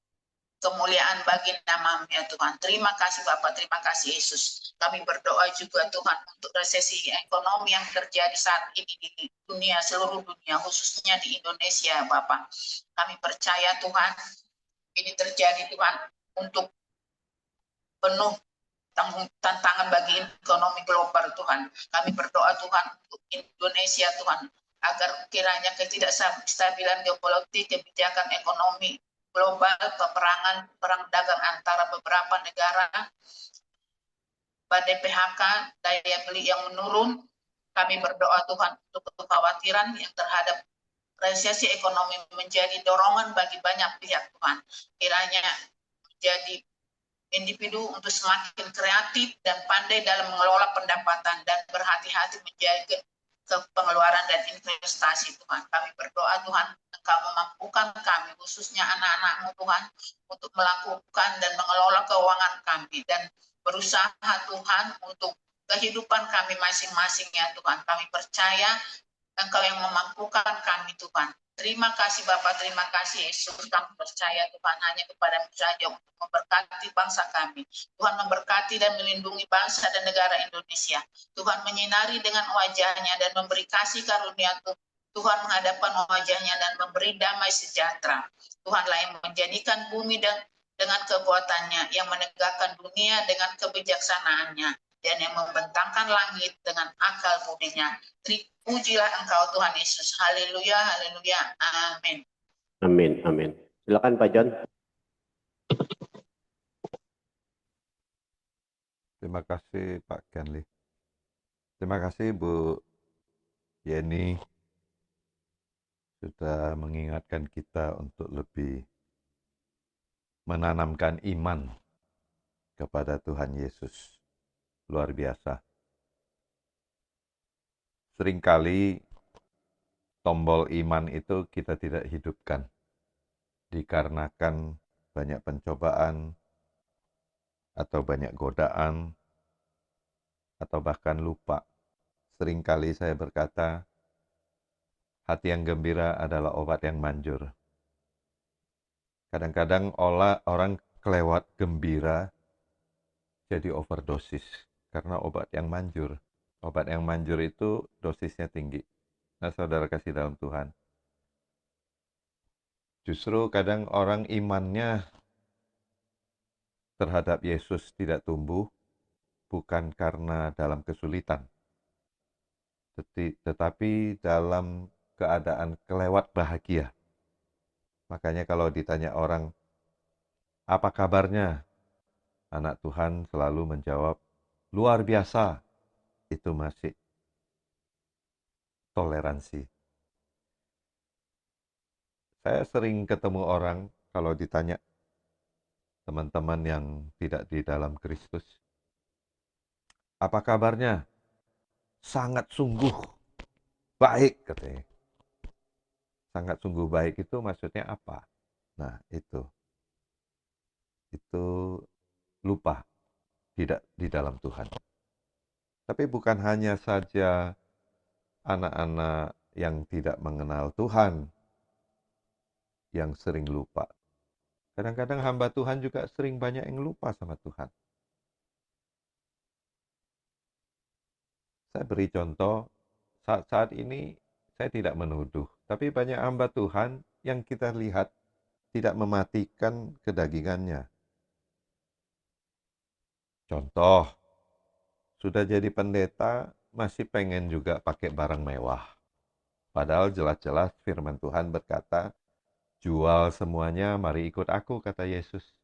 kemuliaan bagi nama-Mu ya Tuhan. Terima kasih Bapak, terima kasih Yesus. Kami berdoa juga Tuhan untuk resesi ekonomi yang terjadi saat ini di dunia, seluruh dunia, khususnya di Indonesia Bapak. Kami percaya Tuhan, ini terjadi Tuhan untuk penuh tantangan bagi ekonomi global Tuhan. Kami berdoa Tuhan untuk Indonesia Tuhan, agar kiranya ketidakstabilan geopolitik, kebijakan ekonomi global, perang dagang antara beberapa negara, badai PHK, daya beli yang menurun. Kami berdoa Tuhan untuk kekhawatiran yang terhadap resesi ekonomi menjadi dorongan bagi banyak pihak Tuhan. Kiranya menjadi individu untuk semakin kreatif dan pandai dalam mengelola pendapatan dan berhati-hati menjaga ke pengeluaran dan investasi Tuhan. Kami berdoa Tuhan, Engkau memampukan kami, khususnya anak-anak-Mu Tuhan, untuk melakukan dan mengelola keuangan kami, dan berusaha Tuhan untuk kehidupan kami masing-masing ya Tuhan. Kami percaya Engkau yang memampukan kami Tuhan. Terima kasih Bapa, terima kasih Yesus. Kami percaya Tuhan hanya kepada-Mu saja untuk memberkati bangsa kami. Tuhan memberkati dan melindungi bangsa dan negara Indonesia. Tuhan menyinari dengan wajah-Nya dan memberi kasih karunia Tuhan menghadapkan wajah-Nya dan memberi damai sejahtera. Tuhanlah yang menjadikan bumi dengan kekuatannya, yang menegakkan dunia dengan kebijaksanaannya, dan yang membentangkan langit dengan akal budinya. Pujilah Engkau Tuhan Yesus. Haleluya, haleluya, amin. Amin, amin. Silakan Pak John. Terima kasih Pak Kenli. Terima kasih Bu Yeni sudah mengingatkan kita untuk lebih menanamkan iman kepada Tuhan Yesus. Luar biasa. Seringkali tombol iman itu kita tidak hidupkan dikarenakan banyak pencobaan atau banyak godaan atau bahkan lupa. Seringkali saya berkata, hati yang gembira adalah obat yang manjur. Kadang-kadang orang kelewat gembira jadi overdosis karena obat yang manjur. Obat yang manjur itu dosisnya tinggi. Nah, saudara kasih dalam Tuhan. Justru kadang orang imannya terhadap Yesus tidak tumbuh, bukan karena dalam kesulitan, tetapi dalam keadaan kelewat bahagia. Makanya kalau ditanya orang, apa kabarnya? Anak Tuhan selalu menjawab, luar biasa. Itu masih toleransi. Saya sering ketemu orang kalau ditanya teman-teman yang tidak di dalam Kristus, apa kabarnya? Sangat sungguh baik katanya. Sangat sungguh baik itu maksudnya apa? Nah, itu lupa tidak di dalam Tuhan. Tapi bukan hanya saja anak-anak yang tidak mengenal Tuhan yang sering lupa. Kadang-kadang hamba Tuhan juga sering banyak yang lupa sama Tuhan. Saya beri contoh, saat ini saya tidak menuduh, tapi banyak hamba Tuhan yang kita lihat tidak mematikan kedagingannya. Contoh, sudah jadi pendeta, masih pengen juga pakai barang mewah. Padahal jelas-jelas firman Tuhan berkata, jual semuanya, mari ikut aku, kata Yesus.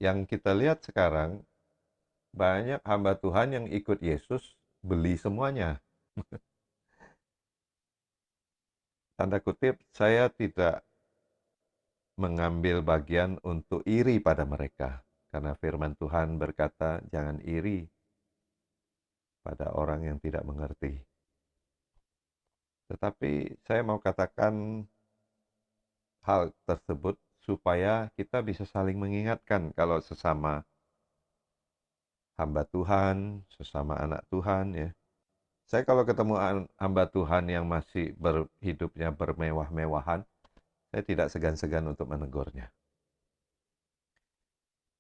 Yang kita lihat sekarang, banyak hamba Tuhan yang ikut Yesus, beli semuanya. Tanda kutip, saya tidak mengambil bagian untuk iri pada mereka. Karena firman Tuhan berkata, jangan iri pada orang yang tidak mengerti. Tetapi saya mau katakan hal tersebut supaya kita bisa saling mengingatkan kalau sesama hamba Tuhan, sesama anak Tuhan ya. Saya kalau ketemu hamba Tuhan yang masih hidupnya bermewah-mewahan, saya tidak segan-segan untuk menegurnya.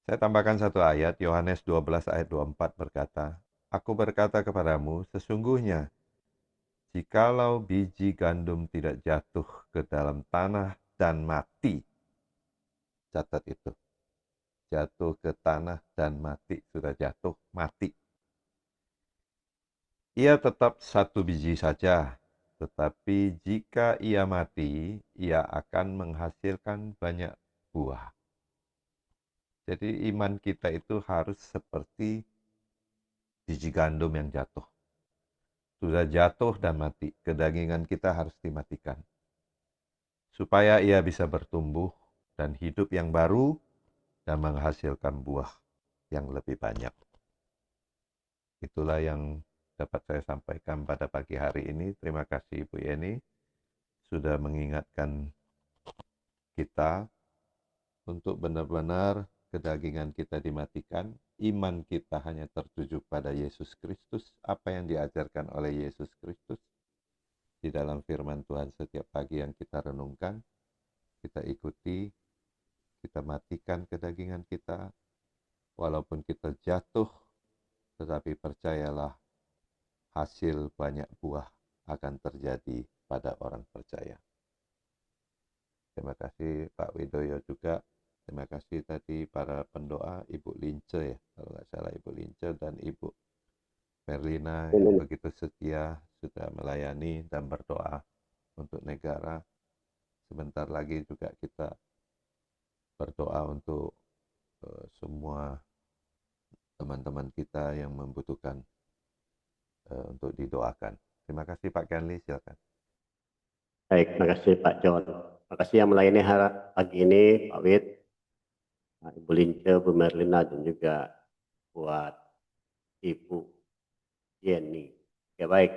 Saya tambahkan satu ayat, Yohanes 12 ayat 24 berkata, Aku berkata kepadamu, sesungguhnya, jikalau biji gandum tidak jatuh ke dalam tanah dan mati, catat itu, jatuh ke tanah dan mati, sudah jatuh, mati. Ia tetap satu biji saja, tetapi jika ia mati, ia akan menghasilkan banyak buah. Jadi iman kita itu harus seperti biji gandum yang jatuh. Sudah jatuh dan mati, kedagingan kita harus dimatikan. Supaya ia bisa bertumbuh dan hidup yang baru dan menghasilkan buah yang lebih banyak. Itulah yang dapat saya sampaikan pada pagi hari ini. Terima kasih Ibu Yeni sudah mengingatkan kita untuk benar-benar kedagingan kita dimatikan, iman kita hanya tertuju pada Yesus Kristus, apa yang diajarkan oleh Yesus Kristus di dalam firman Tuhan setiap pagi yang kita renungkan, kita ikuti, kita matikan kedagingan kita, walaupun kita jatuh, tetapi percayalah hasil banyak buah akan terjadi pada orang percaya. Terima kasih Pak Widoyo juga. Terima kasih tadi para pendoa, Ibu Lince ya, kalau nggak salah Ibu Lince dan Ibu Merlina yang begitu setia sudah melayani dan berdoa untuk negara. Sebentar lagi juga kita berdoa untuk semua teman-teman kita yang membutuhkan untuk didoakan. Terima kasih Pak Kenli, silakan. Baik, terima kasih Pak John. Terima kasih yang melayani pagi ini, Pak Wid, Ibu Lince, Bu Merlina, dan juga buat Ibu Yeni. Ya baik,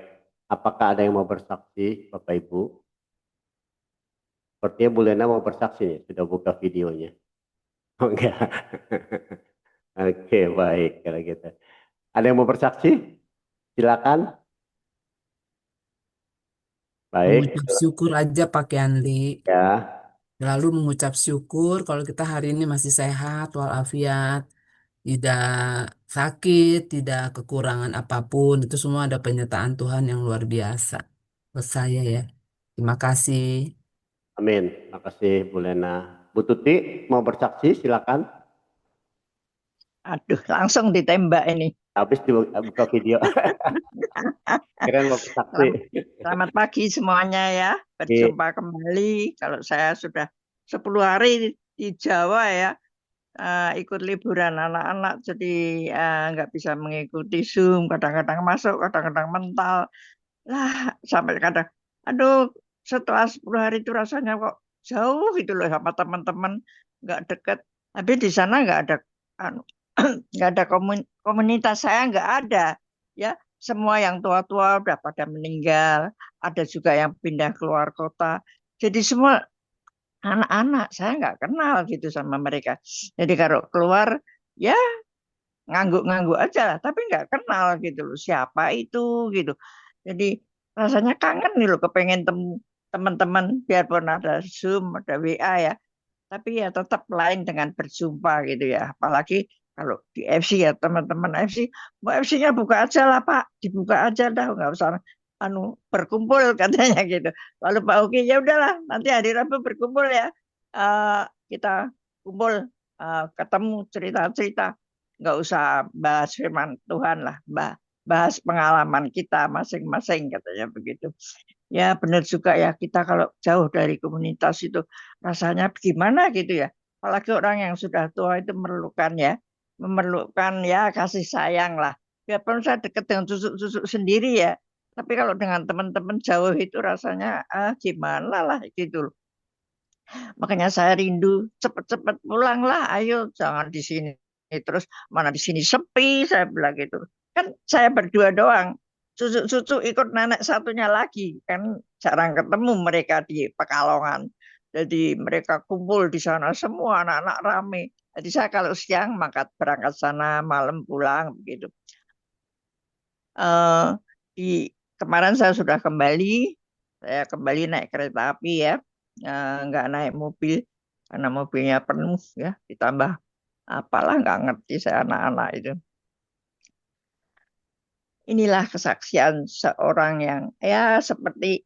apakah ada yang mau bersaksi, Bapak Ibu? Sepertinya Bu Lena mau bersaksi nih, sudah buka videonya. Oh enggak. Oke, baik kalau gitu. Ada yang mau bersaksi? Silakan. Baik. Mengucap syukur aja Pak Yanli. Ya. Lalu mengucap syukur kalau kita hari ini masih sehat walafiat, tidak sakit, tidak kekurangan apapun. Itu semua ada penyertaan Tuhan yang luar biasa buat saya ya. Terima kasih. Amin. Terima kasih Bu Lena. Bu Tuti mau bersaksi, silakan. Aduh, langsung ditembak ini. Habis dibuka video. Keren mau bersaksi. Selamat pagi semuanya ya. Berjumpa kembali. Kalau saya sudah 10 hari di Jawa ya, ikut liburan anak-anak, jadi nggak bisa mengikuti Zoom. Kadang-kadang masuk, kadang-kadang mental. Lah, sampai kadang, aduh, setelah 10 hari itu rasanya kok jauh gitu loh sama teman-teman, nggak deket. Tapi di sana nggak ada nggak ada komunitas, saya nggak ada ya, semua yang tua-tua udah pada meninggal, ada juga yang pindah keluar kota, jadi semua anak-anak saya nggak kenal gitu sama mereka. Jadi kalau keluar ya ngangguk-ngangguk aja, tapi nggak kenal gitu loh siapa itu gitu. Jadi rasanya kangen nih loh, kepengen teman-teman, biarpun ada Zoom, ada WA ya, tapi ya tetap lain dengan berjumpa gitu ya. Apalagi kalau di FC ya, teman-teman FC, mau FC-nya buka aja lah Pak, dibuka aja dah, nggak usah berkumpul katanya gitu. Lalu Pak Uki, ya udahlah, nanti hari Rabu berkumpul ya, kita kumpul, ketemu cerita-cerita, nggak usah bahas firman Tuhan lah, bahas pengalaman kita masing-masing katanya begitu. Ya benar juga ya, kita kalau jauh dari komunitas itu rasanya gimana gitu ya. Apalagi orang yang sudah tua itu memerlukan ya kasih sayang lah. Biarpun saya dekat dengan susuk-susuk sendiri ya, tapi kalau dengan teman-teman jauh itu rasanya gimana lah gitu loh. Makanya saya rindu cepet-cepet pulang lah, ayo jangan di sini terus, mana di sini sepi, saya bilang gitu. Kan saya berdua doang. Cucu-cucu ikut nenek satunya lagi, kan jarang ketemu mereka di Pekalongan. Jadi mereka kumpul di sana semua anak-anak rame. Jadi saya kalau siang berangkat sana, malam pulang begitu. Kemarin saya sudah kembali, saya kembali naik kereta api ya, nggak naik mobil karena mobilnya penuh ya, ditambah apalah nggak ngerti saya anak-anak itu. Inilah kesaksian seorang yang ya seperti,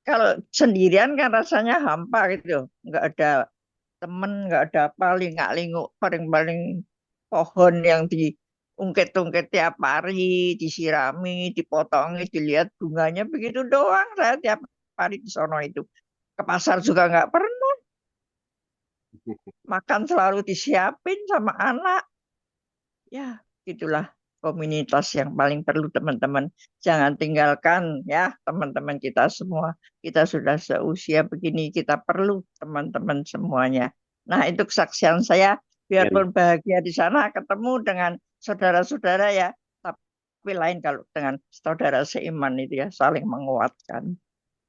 kalau sendirian kan rasanya hampa gitu, nggak ada temen, nggak ada apa, lingak-linguk, paling-paling pohon yang diungkit-ungkit tiap hari, disirami, dipotongi, dilihat bunganya, begitu doang saya tiap hari di sono itu. Ke pasar juga nggak pernah, makan selalu disiapin sama anak. Ya, gitulah komunitas yang paling perlu teman-teman. Jangan tinggalkan ya teman-teman kita semua. Kita sudah seusia begini, kita perlu teman-teman semuanya. Nah, itu kesaksian saya, biarpun bahagia di sana ketemu dengan saudara-saudara ya, Tapi lain kalau dengan saudara seiman itu ya, saling menguatkan.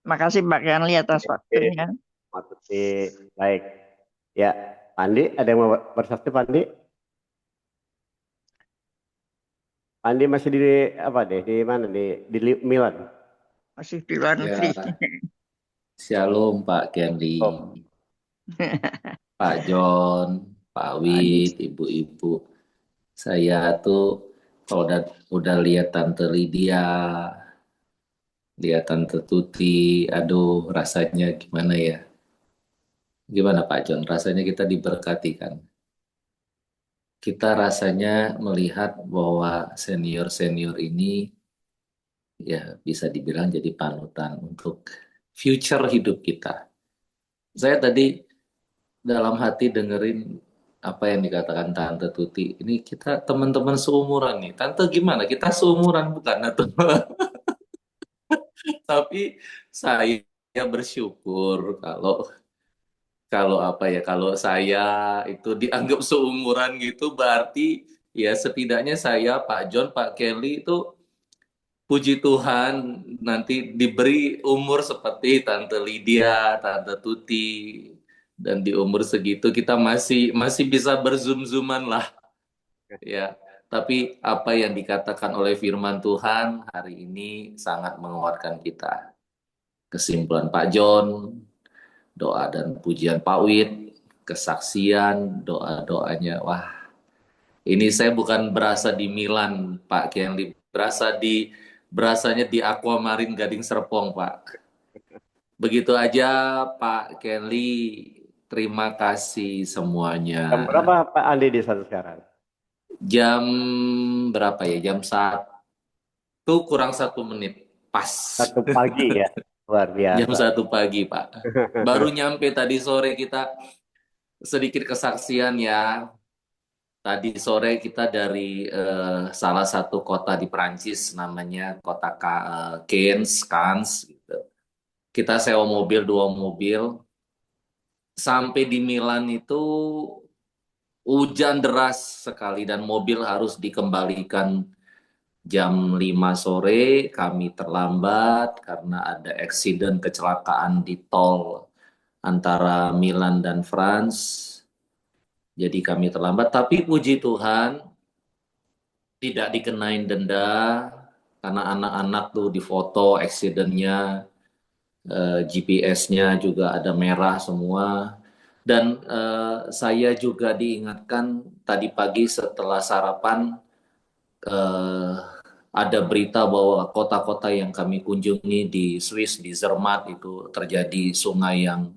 Makasih Mbak Kenli atas waktunya. Maksudnya baik. Ya, Pandi, ada yang mau bersaksi Pandi? Pandi masih di apa deh? Di mana? Di Milan. Masih di luar Ya, negeri. shalom Pak Kenli, Oh, Pak John, Pak Wid, ibu-ibu. Saya tuh kalau udah lihat Tante Lydia, lihat Tante Tuti, aduh rasanya gimana ya? Gimana Pak John? Rasanya kita diberkati kan? Kita rasanya melihat bahwa senior-senior ini ya bisa dibilang jadi panutan untuk future hidup kita. Saya tadi dalam hati dengerin apa yang dikatakan Tante Tuti. Ini kita teman-teman seumuran nih. Tante gimana? Kita seumuran bukan atau tapi saya bersyukur kalau kalau apa ya kalau saya itu dianggap seumuran gitu berarti ya setidaknya saya Pak John Pak Kelly itu puji Tuhan nanti diberi umur seperti Tante Lydia, Tante Tuti, dan di umur segitu kita masih bisa berzoom-zooman lah ya. Tapi apa yang dikatakan oleh firman Tuhan hari ini sangat menguatkan kita. Kesimpulan Pak John, doa dan pujian Pak Wid, kesaksian, doa-doanya. Wah, ini saya bukan berasa di Milan, Pak Kenli, berasanya di Aquamarin Gading Serpong, Pak. Begitu aja, Pak Kenli. Terima kasih semuanya. jam berapa Pak Andi di sana sekarang? Jam berapa ya? Jam 1 kurang 1 menit. Pas. 1 pagi ya. Luar Jam biasa. 1 pagi, Pak. Baru nyampe tadi sore kita sedikit kesaksian ya. Tadi sore kita dari salah satu kota di Prancis namanya kota Cannes gitu. Kita sewa mobil 2 mobil sampai di Milan itu hujan deras sekali dan mobil harus dikembalikan jam 5 sore. Kami terlambat karena ada eksiden kecelakaan di tol antara Milan dan France. Jadi kami terlambat, tapi puji Tuhan tidak dikenain denda karena anak-anak tuh difoto accident-nya, GPS-nya juga ada merah semua. Dan saya juga diingatkan tadi pagi setelah sarapan ada berita bahwa kota-kota yang kami kunjungi di Swiss, di Zermatt itu terjadi sungai yang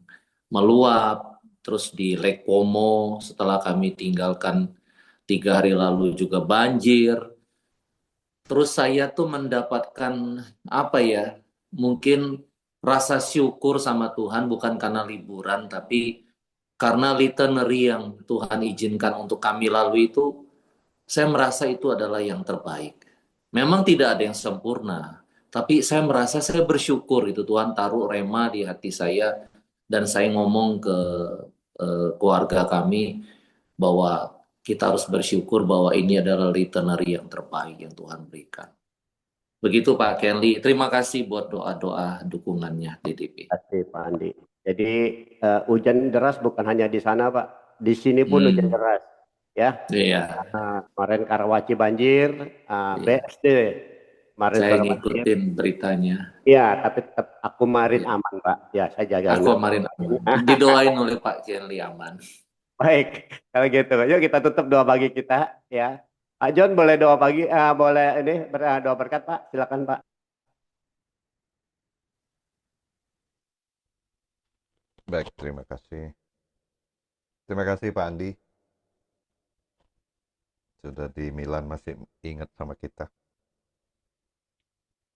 meluap. Terus di Lake Como setelah kami tinggalkan 3 hari lalu juga banjir. Terus saya tuh mendapatkan apa ya, mungkin rasa syukur sama Tuhan bukan karena liburan, tapi karena itinerary yang Tuhan izinkan untuk kami lalui itu, saya merasa itu adalah yang terbaik. Memang tidak ada yang sempurna, tapi saya merasa saya bersyukur itu Tuhan taruh rema di hati saya dan saya ngomong ke keluarga kami bahwa kita harus bersyukur bahwa ini adalah itinerary yang terbaik yang Tuhan berikan. Begitu Pak Kenli. Terima kasih buat doa-doa dukungannya DDP. Terima kasih Pak Andi. Jadi hujan deras bukan hanya di sana Pak, di sini pun hujan deras ya. Iya. Kemarin Karawaci banjir, BSD kemarin Saya banjir. ngikutin beritanya. Iya, tapi tetap Aquamarin aman Pak. Ya, saya jaga. Aquamarin aman. Didoain oleh Pak Kenli aman. Baik, kalau gitu, yuk kita tutup doa pagi kita ya. Pak John boleh doa pagi, boleh ini doa berkat Pak, silakan Pak. Baik, terima kasih. Terima kasih Pak Andi. Sudah di Milan masih ingat sama kita.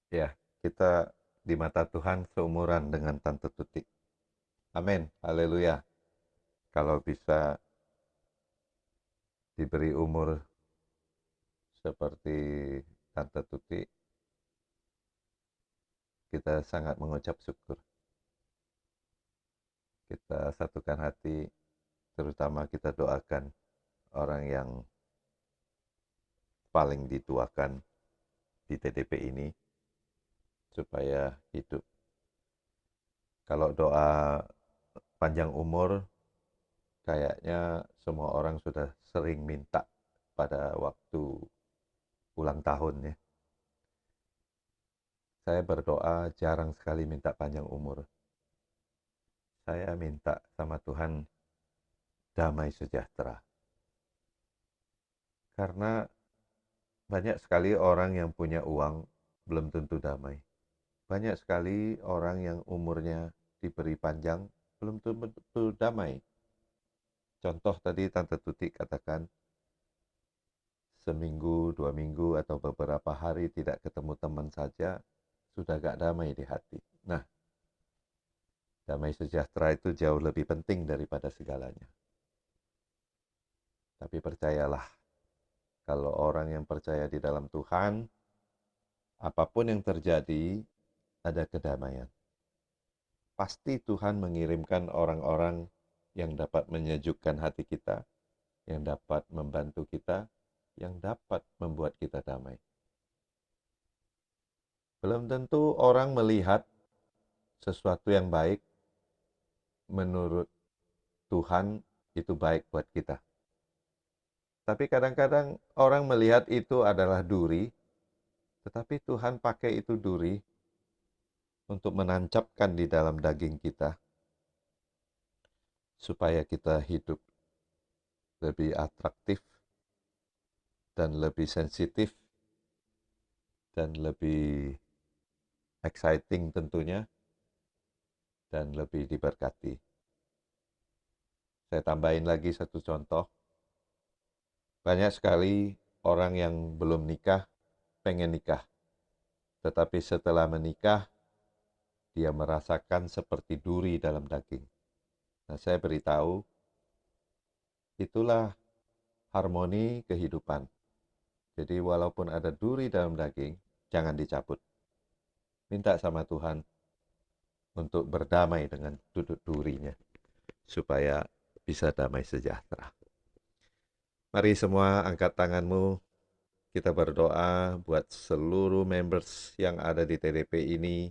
Ya, kita di mata Tuhan seumuran dengan Tante Tuti. Amin, haleluya. Kalau bisa diberi umur seperti Tante Tuti, kita sangat mengucap syukur. Kita satukan hati, terutama kita doakan orang yang paling dituakan di TDP ini supaya hidup. Kalau doa panjang umur, kayaknya semua orang sudah sering minta pada waktu ulang tahun ya. Saya berdoa jarang sekali minta panjang umur. Saya minta sama Tuhan damai sejahtera. Karena banyak sekali orang yang punya uang belum tentu damai. Banyak sekali orang yang umurnya diberi panjang belum tentu damai. Contoh tadi Tante Tuti katakan, seminggu, 2 minggu, atau beberapa hari tidak ketemu teman saja, sudah gak damai di hati. Nah, damai sejahtera itu jauh lebih penting daripada segalanya. Tapi percayalah, kalau orang yang percaya di dalam Tuhan, apapun yang terjadi, ada kedamaian. Pasti Tuhan mengirimkan orang-orang yang dapat menyejukkan hati kita, yang dapat membantu kita, yang dapat membuat kita damai. Belum tentu orang melihat sesuatu yang baik menurut Tuhan itu baik buat kita. Tapi kadang-kadang orang melihat itu adalah duri, tetapi Tuhan pakai itu duri untuk menancapkan di dalam daging kita, supaya kita hidup lebih atraktif, dan lebih sensitif, dan lebih exciting tentunya, dan lebih diberkati. Saya tambahin lagi satu contoh. Banyak sekali orang yang belum nikah, pengen nikah. Tetapi setelah menikah, dia merasakan seperti duri dalam daging. Nah, saya beritahu, itulah harmoni kehidupan. Jadi walaupun ada duri dalam daging, jangan dicabut. Minta sama Tuhan untuk berdamai dengan durinya, supaya bisa damai sejahtera. Mari semua angkat tanganmu, kita berdoa buat seluruh members yang ada di TDP ini,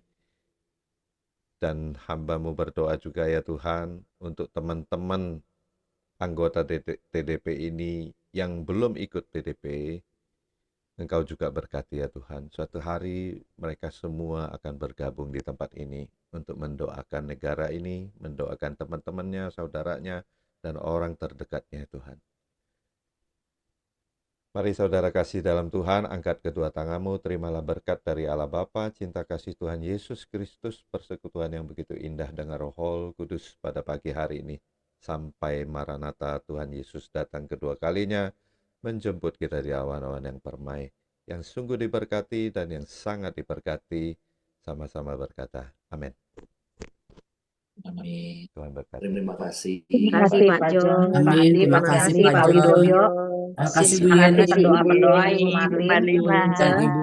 dan hamba-Mu berdoa juga ya Tuhan, untuk teman-teman anggota TDP ini yang belum ikut TDP, Engkau juga berkati ya Tuhan. Suatu hari mereka semua akan bergabung di tempat ini untuk mendoakan negara ini, mendoakan teman-temannya, saudaranya, dan orang terdekatnya Tuhan. Mari saudara kasih dalam Tuhan, angkat kedua tanganmu, terimalah berkat dari Allah Bapa, cinta kasih Tuhan Yesus Kristus, persekutuan yang begitu indah dengan Roh Kudus pada pagi hari ini. Sampai Maranatha, Tuhan Yesus datang kedua kalinya, menjemput kita di awan-awan yang permai, yang sungguh diberkati dan yang sangat diberkati, sama-sama berkata, amin. Amin. Tuhan berkati. Terima kasih. Terima kasih Pak John, Pak Amin. Andi, Terima terima kasih kasih Pak Pak John. Widodo. Terima kasih Bu Terima Yeni kasih pendoa-pendoa Ibu Pak Marlin Lima. dan Ibu